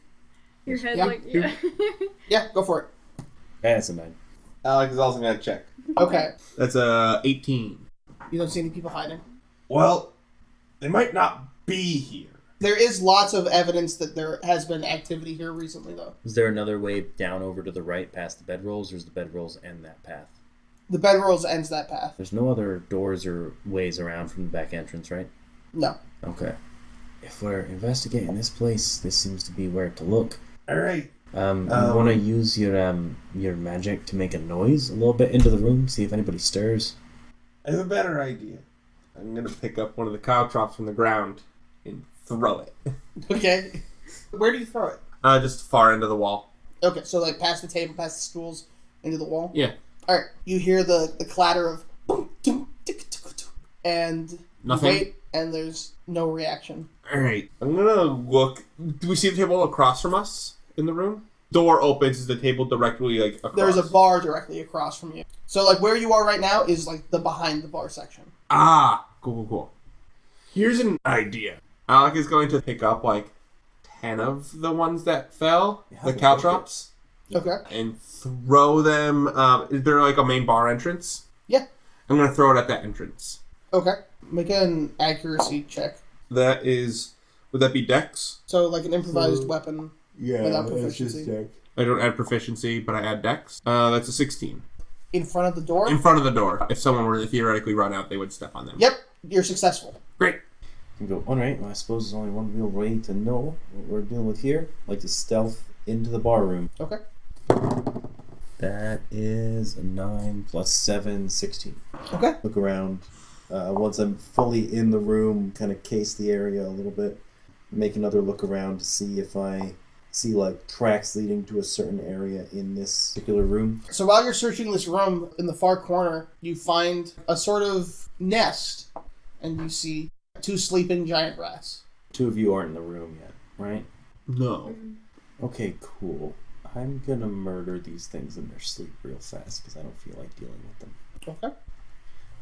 Your head, Yeah. like, yeah. Yeah, go for it. That's a 9. Alec is also gonna check. Okay. That's a 18. You don't see any people hiding. Well, they might not be here. There is lots of evidence that there has been activity here recently, though. Is there another way down over to the right past the bedrolls, or is the bedrolls end that path? The bedrolls ends that path. There's no other doors or ways around from the back entrance, right? No. Okay. If we're investigating this place, this seems to be where to look. All right. You want to use your magic to make a noise a little bit into the room, see if anybody stirs. I have a better idea. I'm gonna pick up one of the caltrops from the ground and throw it. Okay. Where do you throw it? Just far into the wall. Okay, so like past the table, past the stools, into the wall? Yeah. Alright, you hear the clatter of and Nothing? you wait, and there's no reaction. All right. I'm gonna look. Do we see the table across from us in the room? Door opens. Is the table directly like across? There's a bar directly across from you. So like where you are right now is like the behind the bar section. Ah, cool. Here's an idea. Alec is going to pick up like 10 of the ones that fell, the caltrops, Okay. and throw them. Is there like a main bar entrance? Yeah. I'm gonna throw it at that entrance. Okay. Make an accuracy check. That is. Would that be Dex? So like an improvised weapon. Yeah. Without proficiency. Dex. I don't add proficiency, but I add Dex. That's a 16. In front of the door? In front of the door. If someone were to theoretically run out, they would step on them. Yep. You're successful. Great. You go, alright, well, I suppose there's only one real way to know what we're dealing with here. Like to stealth into the bar room. Okay. That is a 9 plus 7, 16. Okay. Look around. Once I'm fully in the room, kind of case the area a little bit. Make another look around to see if I see like tracks leading to a certain area in this particular room. So while you're searching this room, in the far corner, you find a sort of nest, and you see 2 sleeping giant rats. 2 of you aren't in the room yet, right? No. Okay, cool. I'm gonna murder these things in their sleep real fast because I don't feel like dealing with them. Okay.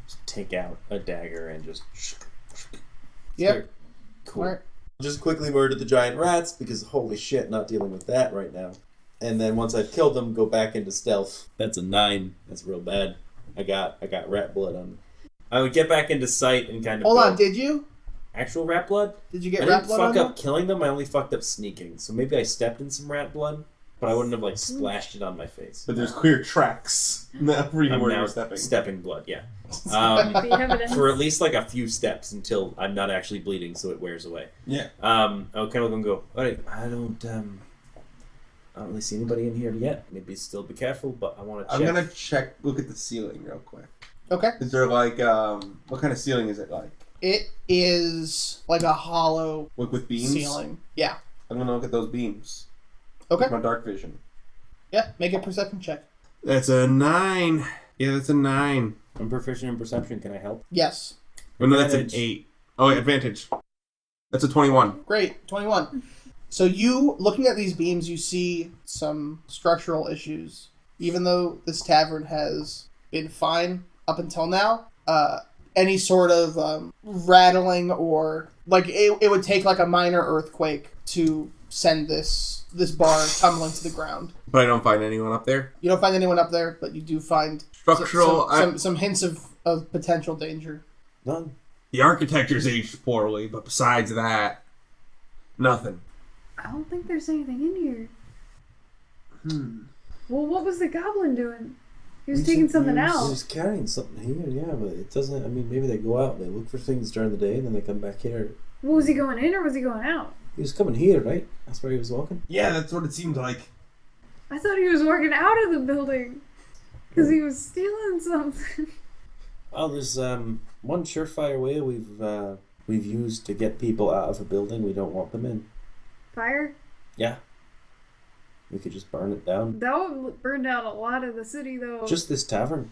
Just take out a dagger and just... Yep. Cool. Alright. Just quickly murder the giant rats because holy shit, not dealing with that right now. And then once I've killed them, go back into stealth. That's a 9. That's real bad. I got rat blood on me. I would get back into sight and kind of Hold go, on, did you? Actual rat blood? Did you I get rat didn't blood fuck on up killing them, I only fucked up sneaking. So maybe I stepped in some rat blood, but I wouldn't have like splashed it on my face. But there's clear tracks. Not for you I'm where now you're stepping. blood, yeah. The evidence. For at least like a few steps until I'm not actually bleeding, so it wears away. Yeah. I'll kind of go. Alright, I I don't really see anybody in here yet. Maybe still be careful, but I want to I'm check. gonna check. Look at the ceiling real quick. Okay. Is there like what kind of ceiling is it like? It is like a hollow Like with beams? ceiling. Yeah. I'm gonna look at those beams. Okay. With my dark vision. Yeah. Make a perception check. That's a 9. Yeah, that's a 9. I'm proficient in perception. Can I help? Yes. Oh, no, that's an Advantage. 8. Oh, advantage. That's a 21. Great. 21. So you, looking at these beams, you see some structural issues. Even though this tavern has been fine up until now, any sort of rattling or like it would take like a minor earthquake to send this bar tumbling to the ground. But I don't find anyone up there. You don't find anyone up there, but you do find Structural. some hints of potential danger. None. The architecture's aged poorly, but besides that, nothing. I don't think there's anything in here. Well, what was the goblin doing? He was taking something He out. was carrying something here, yeah, but it doesn't. I mean, maybe they go out and they look for things during the day, and then they come back here. Well, was he going in or was he going out? He was coming here, right? That's where he was walking. Yeah, that's what it seemed like. I thought he was walking out of the building because he was stealing something. Oh, there's one surefire way we've used to get people out of a building we don't want them in. Fire? Yeah. We could just burn it down. That would burn down a lot of the city, though. Just this tavern.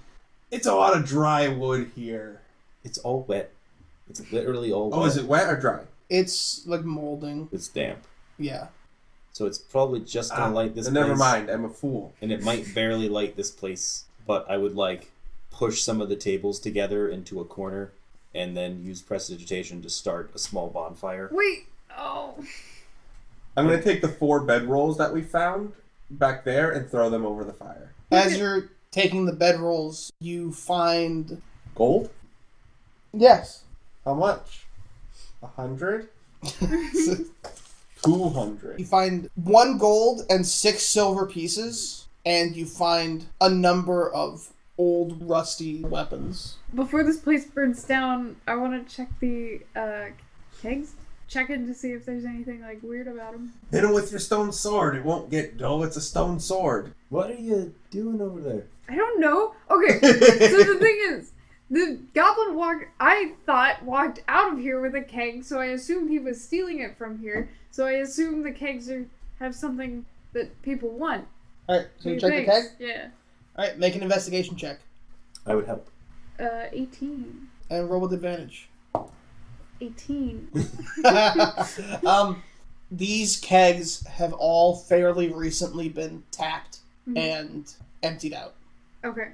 It's a lot of dry wood here. It's all wet. It's literally all wet. Oh, is it wet or dry? It's like molding. It's damp. Yeah. So it's probably just gonna light this then place. never mind, I'm a fool. And it might barely light this place. But I would like push some of the tables together into a corner and then use prestidigitation to start a small bonfire. Wait. Oh. I'm gonna take the 4 bedrolls that we found back there and throw them over the fire. As you're taking the bedrolls, you find... Gold? Yes. How much? 100? 200. You find 1 gold and 6 silver pieces, and you find a number of old, rusty weapons. Before this place burns down, I want to check the kegs. Check in to see if there's anything like weird about them. Hit him with your stone sword. It won't get dull. It's a stone sword. What are you doing over there? I don't know. Okay, so the thing is, the goblin walked out of here with a keg, so I assumed he was stealing it from here. So I assume the kegs have something that people want. Alright, so you He check the thinks. keg? Yeah. Alright, make an investigation check. I would help. 18. And roll with advantage. 18. These kegs have all fairly recently been tapped Mhm. and emptied out. Okay.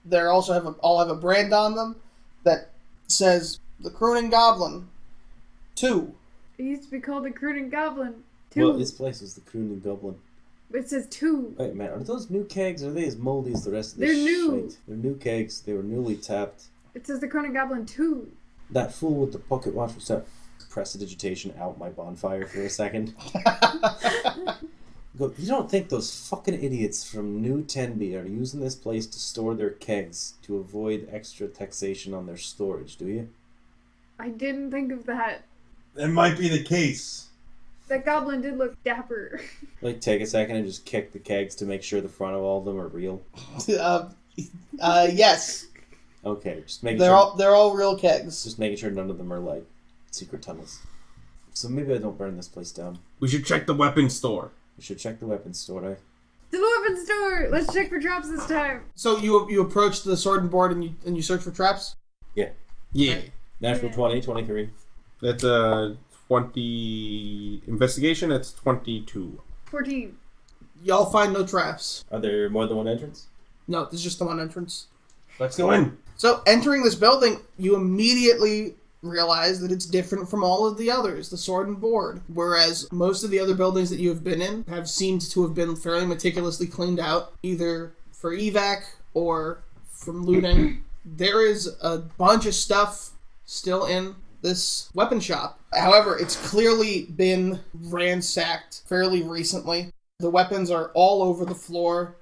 They also all have a brand on them that says the Crooning Goblin 2. It used to be called the Crooning Goblin. 2. Well, this place is the Crooning Goblin. It says 2. Wait, man, are those new kegs? Or are they as moldy as the rest of this They're new. shite? They're new kegs. They were newly tapped. It says the Crooning Goblin 2. That fool with the pocket watch was up. Prestidigitation out my bonfire for a second. Go, you don't think those fucking idiots from New Tenby are using this place to store their kegs to avoid extra taxation on their storage, do you? I didn't think of that. That might be the case. That goblin did look dapper. Like, take a second and just kick the kegs to make sure the front of all of them are real. Yes. Okay, just making They're sure. all real kegs. Just making sure none of them are like secret tunnels. So maybe I don't burn this place down. We should check the weapons store. We should check the weapons store, eh? To the weapons store! Let's check for traps this time. So you approach the sword and board and you search for traps? Yeah. Yeah. Natural Yeah. 20, 23. That's a 20... Investigation, that's 22. 14. Y'all find no traps. Are there more than one entrance? No, this is just the one entrance. Let's go in. So entering this building, you immediately realize that it's different from all of the others, the sword and board. Whereas most of the other buildings that you have been in have seemed to have been fairly meticulously cleaned out, either for evac or from looting. There is a bunch of stuff still in this weapon shop. However, it's clearly been ransacked fairly recently. The weapons are all over the floor.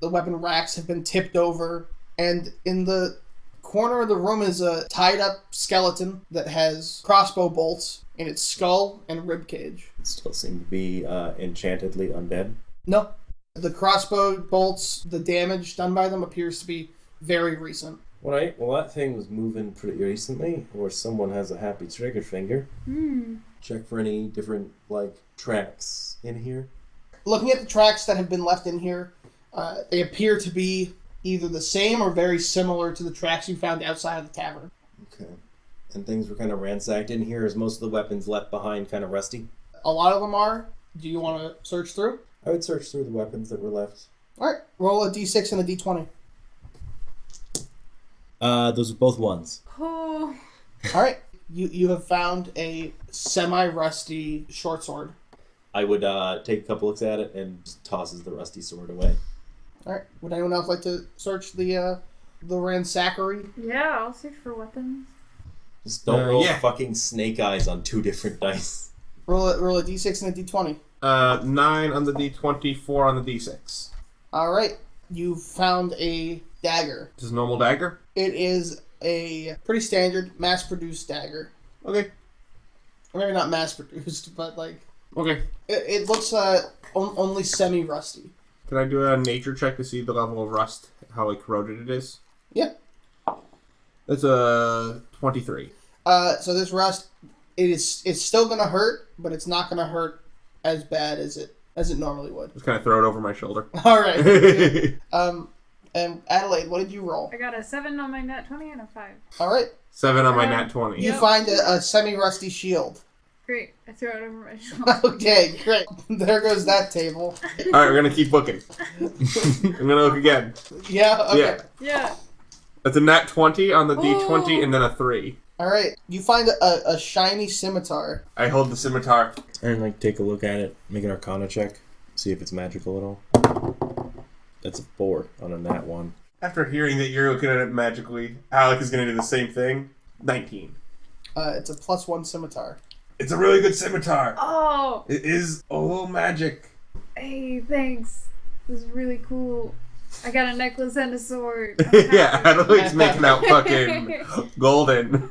The weapon racks have been tipped over. And in the corner of the room is a tied-up skeleton that has crossbow bolts in its skull and rib cage. It still seem to be enchantedly undead. No. The crossbow bolts, the damage done by them appears to be very recent. Right, well that thing was moving pretty recently, or someone has a happy trigger finger. Check for any different, tracks in here. Looking at the tracks that have been left in here, they appear to be either the same or very similar to the tracks you found outside of the tavern. Okay. And things were kind of ransacked in here. Is most of the weapons left behind kind of rusty? A lot of them are. Do you want to search through? I would search through the weapons that were left. Alright, roll a d6 and a d20. Those are both ones. Oh. Alright, you have found a semi-rusty short sword. I would take a couple looks at it and just tosses the rusty sword away. Alright, would anyone else like to search the ransackery? Yeah, I'll search for weapons. Just don't roll yeah. fucking snake eyes on 2 different dice. Roll a d6 and a d20. 9 on the D20, 4 on the D6. Alright, you found a dagger. Just a normal dagger? It is a pretty standard mass-produced dagger. Okay. Or maybe not mass-produced, but Okay. it looks only semi-rusty. Can I do a nature check to see the level of rust, how corroded it is? Yeah. That's a 23. So this rust, it's still gonna hurt, but it's not gonna hurt as bad as it normally would. Just kind of throw it over my shoulder. All right. And Adelaide, what did you roll? I got a 7 on my nat 20 and a 5. All right. 7 on my nat 20. You find a semi-rusty shield. Great. I throw it over my shoulder. Okay, great. There goes that table. Alright, we're gonna keep looking. I'm gonna look again. Yeah. Okay. Yeah. Yeah. That's a nat 20 on the D20 Oh. and then a 3. All right. You find a shiny scimitar. I hold the scimitar. And take a look at it, make an Arcana check, see if it's magical at all. That's a 4 on a nat 1. After hearing that you're looking at it magically, Alec is gonna do the same thing. 19. It's a +1 scimitar. It's a really good scimitar. Oh. It is a little magic. Hey, thanks. This is really cool. I got a necklace and a sword. Yeah, Adelaide's making out fucking golden.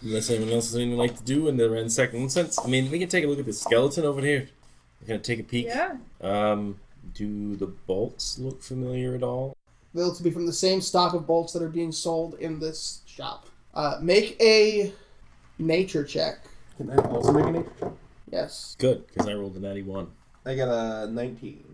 Unless anyone else has anything they'd like to do in the ransacking sense. I mean, we can take a look at the skeleton over here. We're gonna take a peek. Yeah. Do the bolts look familiar at all? They look to be from the same stock of bolts that are being sold in this shop. Make a nature check. Can I also make a nature check? Yes. Good, because I rolled a natty 1. I got a 19.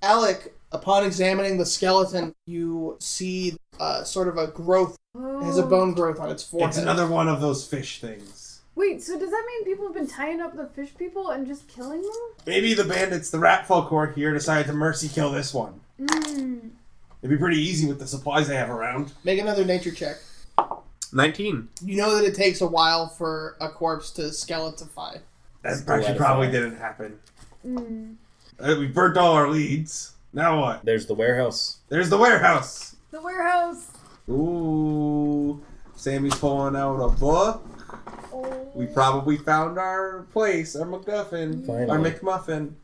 Alec, upon examining the skeleton, you see sort of a growth. It has a bone growth on its forehead. It's another one of those fish things. Wait, so does that mean people have been tying up the fish people and just killing them? Maybe the bandits, the rat folk who are here, decided to mercy kill this one. Mm. It'd be pretty easy with the supplies they have around. Make another nature check. 19. You know that it takes a while for a corpse to skeletify. That actually probably didn't happen. Mm. We burnt all our leads. Now what? There's the warehouse. There's the warehouse. The warehouse. Ooh. Sammy's pulling out a book. Oh. We probably found our place, our MacGuffin, Finally. our McMuffin.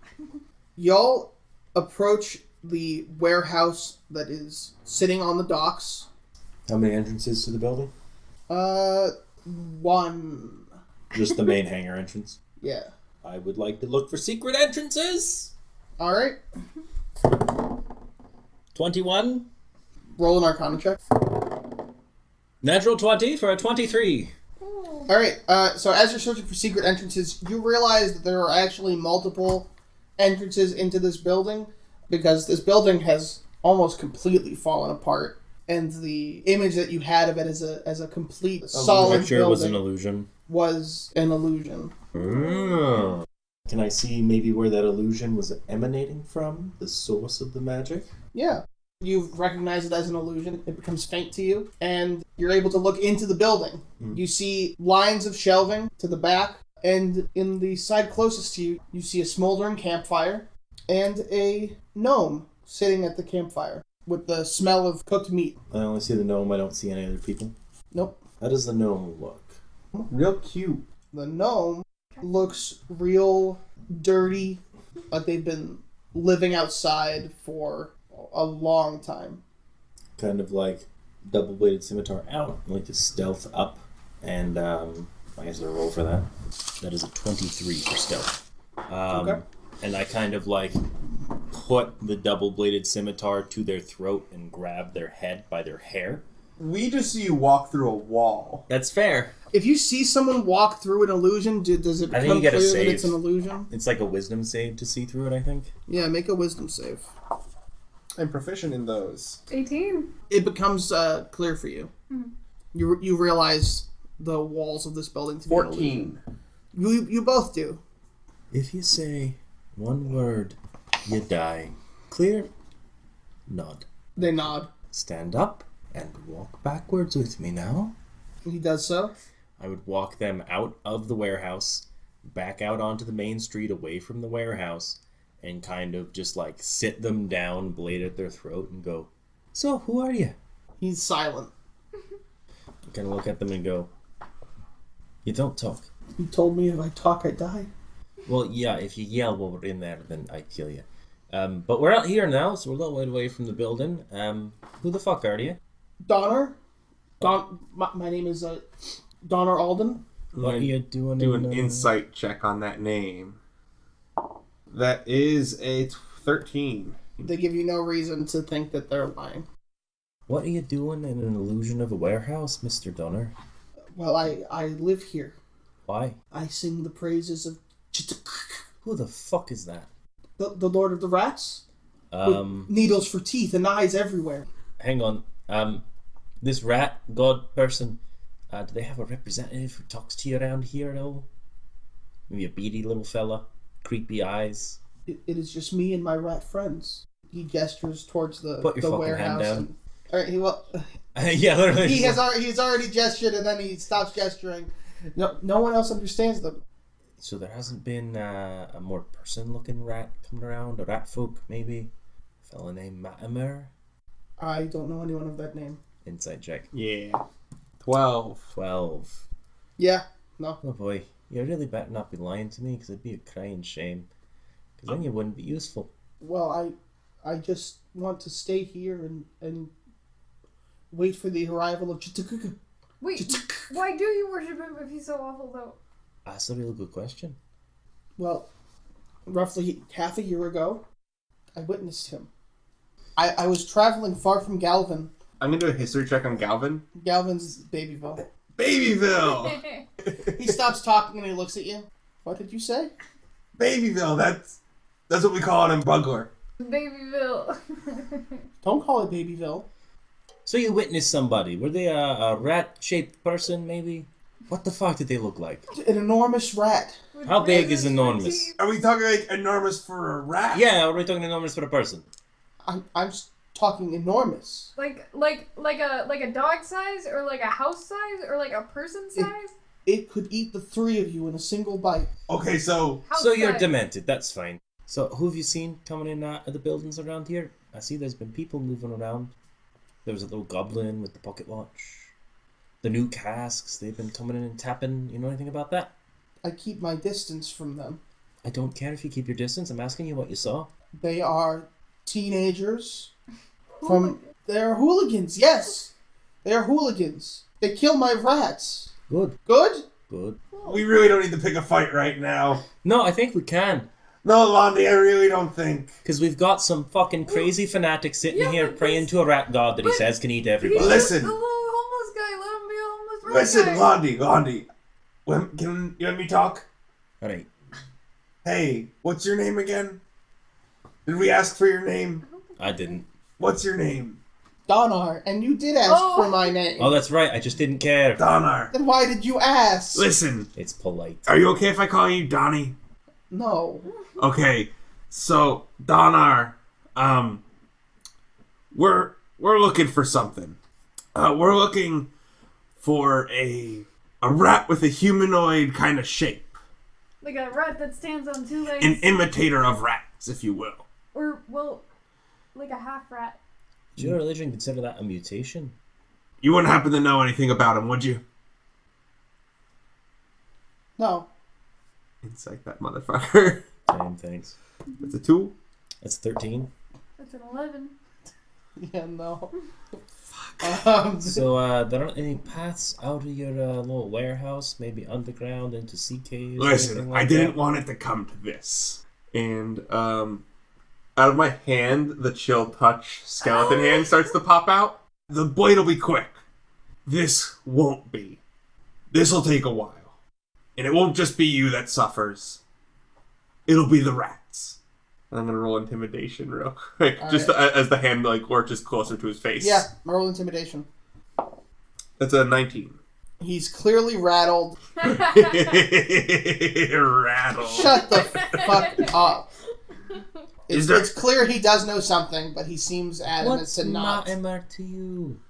Y'all approach the warehouse that is sitting on the docks. How many entrances to the building? One. Just the main hangar entrance. Yeah. I would like to look for secret entrances. All right. 21. Roll an Arcana check. Natural 20 for a 23. All right. So as you're searching for secret entrances, you realize that there are actually multiple entrances into this building because this building has almost completely fallen apart, and the image that you had of it as a complete solid I'm sure it was an building illusion. was an illusion. Oh. Can I see maybe where that illusion was emanating from? The source of the magic? Yeah. You recognize it as an illusion. It becomes faint to you, and you're able to look into the building. You see lines of shelving to the back, and in the side closest to you, you see a smoldering campfire and a gnome sitting at the campfire with the smell of cooked meat. I only see the gnome, I don't see any other people. Nope. How does the gnome look? Real cute. The gnome looks real dirty, like they've been living outside for a long time. Kind of like double-bladed scimitar out, like to stealth up, and I guess I'll roll for that. That is a 23 for stealth. Okay. and I kind of like put the double-bladed scimitar to their throat and grab their head by their hair. We just see you walk through a wall. That's fair. If you see someone walk through an illusion, does it I think become you get a clear that save. it's an illusion? It's like a wisdom save to see through it, I think. Yeah, make a wisdom save. I'm proficient in those. 18. It becomes clear for you. Mhm. You realize the walls of this building to be an illusion. 14. You both do. If you say one word, you die. Clear? Nod. They nod. Stand up and walk backwards with me now. He does so. I would walk them out of the warehouse, back out onto the main street away from the warehouse, and kind of just like sit them down, blade at their throat, and go, "So, who are you?" He's silent. Kind of look at them and go, "You don't talk." You told me if I talk, I die. Well, yeah, if you yell while we're in there, then I kill you. But we're out here now, so we're a little way away from the building. Who the fuck are you? Donner? My name is Donner Alden. What are you doing? Do an insight check on that name. That is a 13. They give you no reason to think that they're lying. What are you doing in an illusion of a warehouse, Mr. Donner? Well, I live here. Why? I sing the praises of Who the fuck is that? the Lord of the Rats. With needles for teeth and eyes everywhere. Hang on. This rat god person, do they have a representative who talks to you around here at all? Maybe a beady little fella, creepy eyes. It is just me and my rat friends. He gestures towards the Put your fucking warehouse. hand down. All right, Yeah, literally. he's already gestured and then he stops gesturing. No one else understands them. So there hasn't been a more person-looking rat coming around, a rat folk maybe, a fella named Matimer. I don't know anyone of that name. Insight check. Yeah. 12. 12. Yeah, no. Oh boy, you really better not be lying to me, because it'd be a crying shame. Because then you wouldn't be useful. Well, I just want to stay here and wait for the arrival of Chitukuka. Wait, why do you worship him if he's so awful, though? That's a real good question. Well, roughly half a year ago, I witnessed him. I was traveling far from Galvin. I'm going to do a history check on Galvin. Galvin's Babyville. Babyville! He stops talking and he looks at you. What did you say? Babyville, that's what we call it in Bugler. Babyville. Don't call it Babyville. So you witnessed somebody. Were they a rat-shaped person, maybe? What the fuck did they look like? An enormous rat. With How big razors is for enormous? teeth. Are we talking like enormous for a rat? Yeah, are we talking enormous for a person? I'm talking enormous. Like a dog size, or like a house size, or like a person size? It could eat the three of you in a single bite. Okay, so House So you're size. demented, that's fine. So who have you seen coming in at the buildings around here? I see there's been people moving around. There was a little goblin with the pocket watch. The new casks, they've been coming in and tapping. You know anything about that? I keep my distance from them. I don't care if you keep your distance. I'm asking you what you saw. They are teenagers from... They're hooligans, yes! They are hooligans. They kill my rats. Good. Good? Good. we really don't need to pick a fight right now. No, I think we can. No, Londi, I really don't think. Because we've got some fucking crazy fanatic sitting Yeah, here but praying this- to a rat god that he but says can eat He's everybody. Listen. just a little homeless guy. Let him be a homeless rat Listen, guy. Londi. Can you let me talk? Alright. Hey, what's your name again? Did we ask for your name? I didn't. What's your name? Donar, and you did ask Oh. for my name. Oh, that's right. I just didn't care. Donar. Then why did you ask? Listen, It's polite. are you okay if I call you Donnie? No. Okay, so Donar, we're looking for something. We're looking for a rat with a humanoid kind of shape, Like a rat that stands on two legs. an imitator of rats, if you will. Or, well, like a half rat. Does your religion consider that a mutation? You wouldn't happen to know anything about him, would you? No. Insight that motherfucker. Same things. That's a 2. That's 13. That's an 11. Yeah, no. So, there aren't any paths out of your little warehouse, maybe underground into sea caves? or anything Listen, like I didn't that? want it to come to this. And out of my hand, the chill touch skeleton hand starts to pop out. The blade will be quick. This won't be. This'll take a while. And it won't just be you that suffers. It'll be the rats. And I'm gonna roll intimidation real quick. All just right. as the hand like lurches closer to his face. Yeah, roll intimidation. That's a 19. He's clearly rattled. Rattle. Shut the fuck up. Is there- It's clear he does know something, but he seems adamant What's to not. Matimer to you?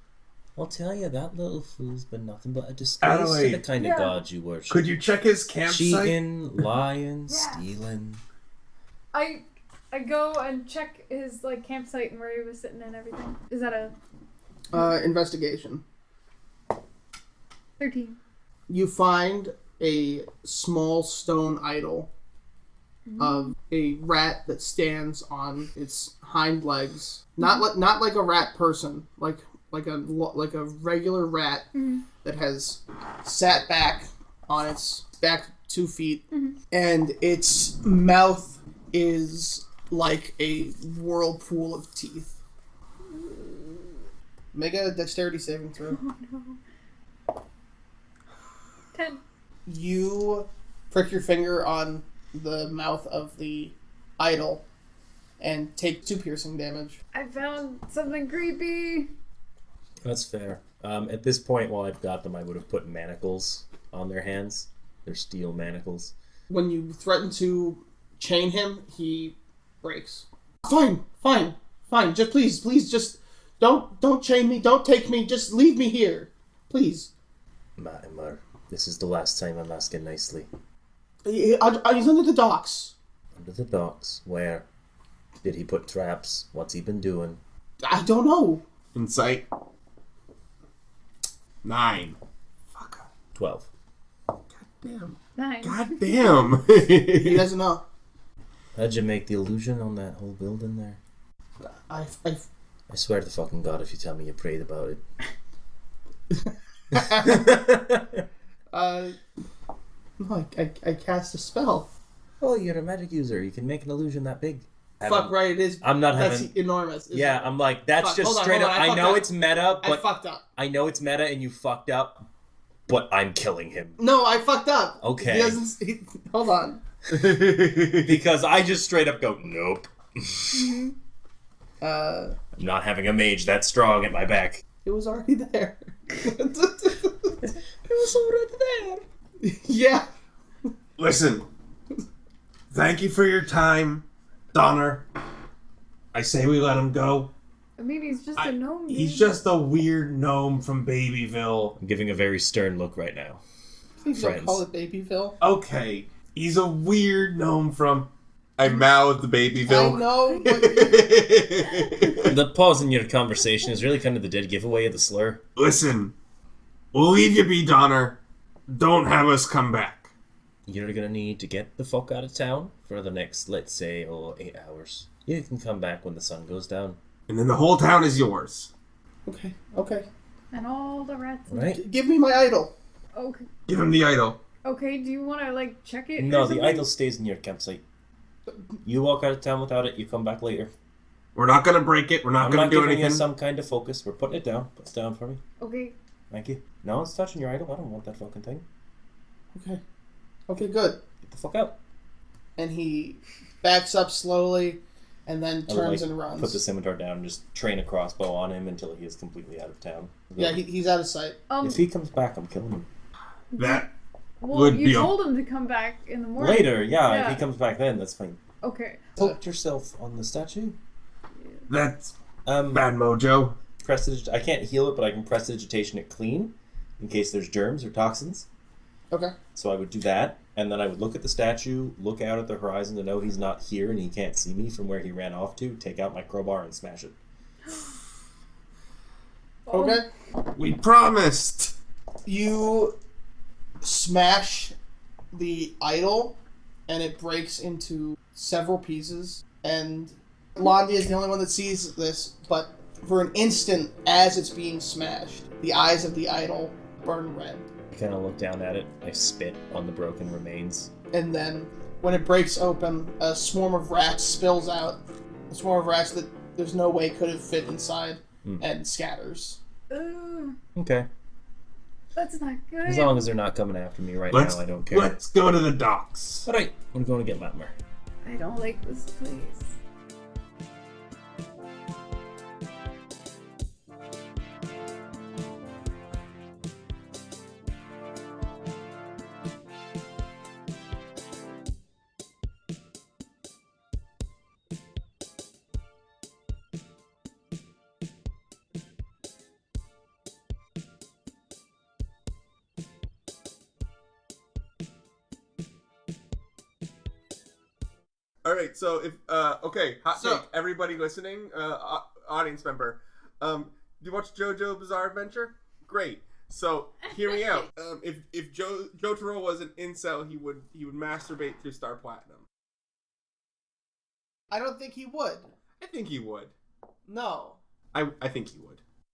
I'll tell you, that little fool's been nothing but a disgrace to Adelaide. the kind Yeah. of god you worship. Could you check his campsite? Cheating, lying, Yeah. stealing. I go and check his like campsite and where he was sitting and everything. Is that a Investigation. 13? You find a small stone idol of a rat that stands on its hind legs. Not like a rat person, like a regular rat that has sat back on its back 2 feet, and its mouth is like a whirlpool of teeth. Make a dexterity saving throw. 10. You prick your finger on the mouth of the idol and take 2 piercing damage. I found something creepy. That's fair. At this point, while I've got them, I would have put manacles on their hands. They're steel manacles. When you threaten to chain him, he breaks. Fine. Just please, just don't chain me. Don't take me. Just leave me here, please. Matimer, this is the last time I'm asking nicely. He's under the docks. Under the docks, where? Did he put traps? What's he been doing? I don't know. Insight. 9. Fuck. 12. Damn. 9. God damn. He doesn't know. How'd you make the illusion on that whole building there? I I swear to fucking God if you tell me you prayed about it. no, I cast a spell. Oh, you're a magic user. You can make an illusion that big. Fuck right, it is. I'm not That's having... enormous. isn't Yeah, it? I'm like, that's Fuck, just hold on, straight hold up. on, I I fucked know up. it's meta, I but fucked up. I know it's meta and you fucked up, but I'm killing him. No, I fucked up. Okay. He doesn't. Hold on. Because I just straight up go, nope. Uh, I'm not having a mage that strong at my back. it was already there. It was already there. Yeah. Listen. Thank you for your time, Donner. I say we let him go. I mean, he's just a gnome. He's dude. just a weird gnome from Babyville. I'm giving a very stern look right now. Please don't Friends. call it Babyville. Okay. He's a weird gnome from... I mouthed Babyville. I know. But The pause in your conversation is really kind of the dead giveaway of the slur. Listen. We'll leave you be, Donner. Don't have us come back. You're gonna need to get the fuck out of town for the next, let's say, 8 hours. You can come back when the sun goes down. And then the whole town is yours. okay. And all the rats. Right? Give me my idol. Okay. Give him the idol. Okay, do you want to, like, check it? No, or the something? idol stays in your campsite. You walk out of town without it, you come back later. We're not gonna break it. We're not I'm gonna not do giving anything. you some kind of focus. We're putting it down. Put it down for me. Okay. Thank you. No one's touching your idol. I don't want that fucking thing. Okay, good. Get the fuck out. And he backs up slowly, and then I would, turns like, and runs. Put the scimitar down and just train a crossbow on him until he is completely out of town. Yeah, he's out of sight. If he comes back, I'm killing him. That Well, would you be a- told him to come back in the morning. Later, yeah, Yeah. if he comes back then, that's fine. Okay. Put yourself on the statue. that's Bad. bad mojo. I can't heal it, but I can prestidigitation it clean in case there's germs or toxins. Okay. So I would do that, and then I would look at the statue, look out at the horizon to know he's not here and he can't see me from where he ran off to, take out my crowbar and smash it. Okay. We promised. You smash the idol, and it breaks into several pieces. And Londi is the only one that sees this, but for an instant, as it's being smashed, the eyes of the idol burn red. I kind of look down at it, I spit on the broken remains. And then When it breaks open, a swarm of rats spills out. A swarm of rats that there's no way could have fit inside, and scatters. Ooh, Okay. that's not good. As long as they're not coming after me right Let's now, I don't care. let's go to the docks. Alright, I'm going to get Latimer. I don't like this place. All right, so if okay, hot So- take. Everybody listening, audience member, do you watch JoJo Bizarre Adventure? Great. So hear me out. If Joe Taro was an incel, he would masturbate through Star Platinum. I don't think he would. I think he would. No. I think he would.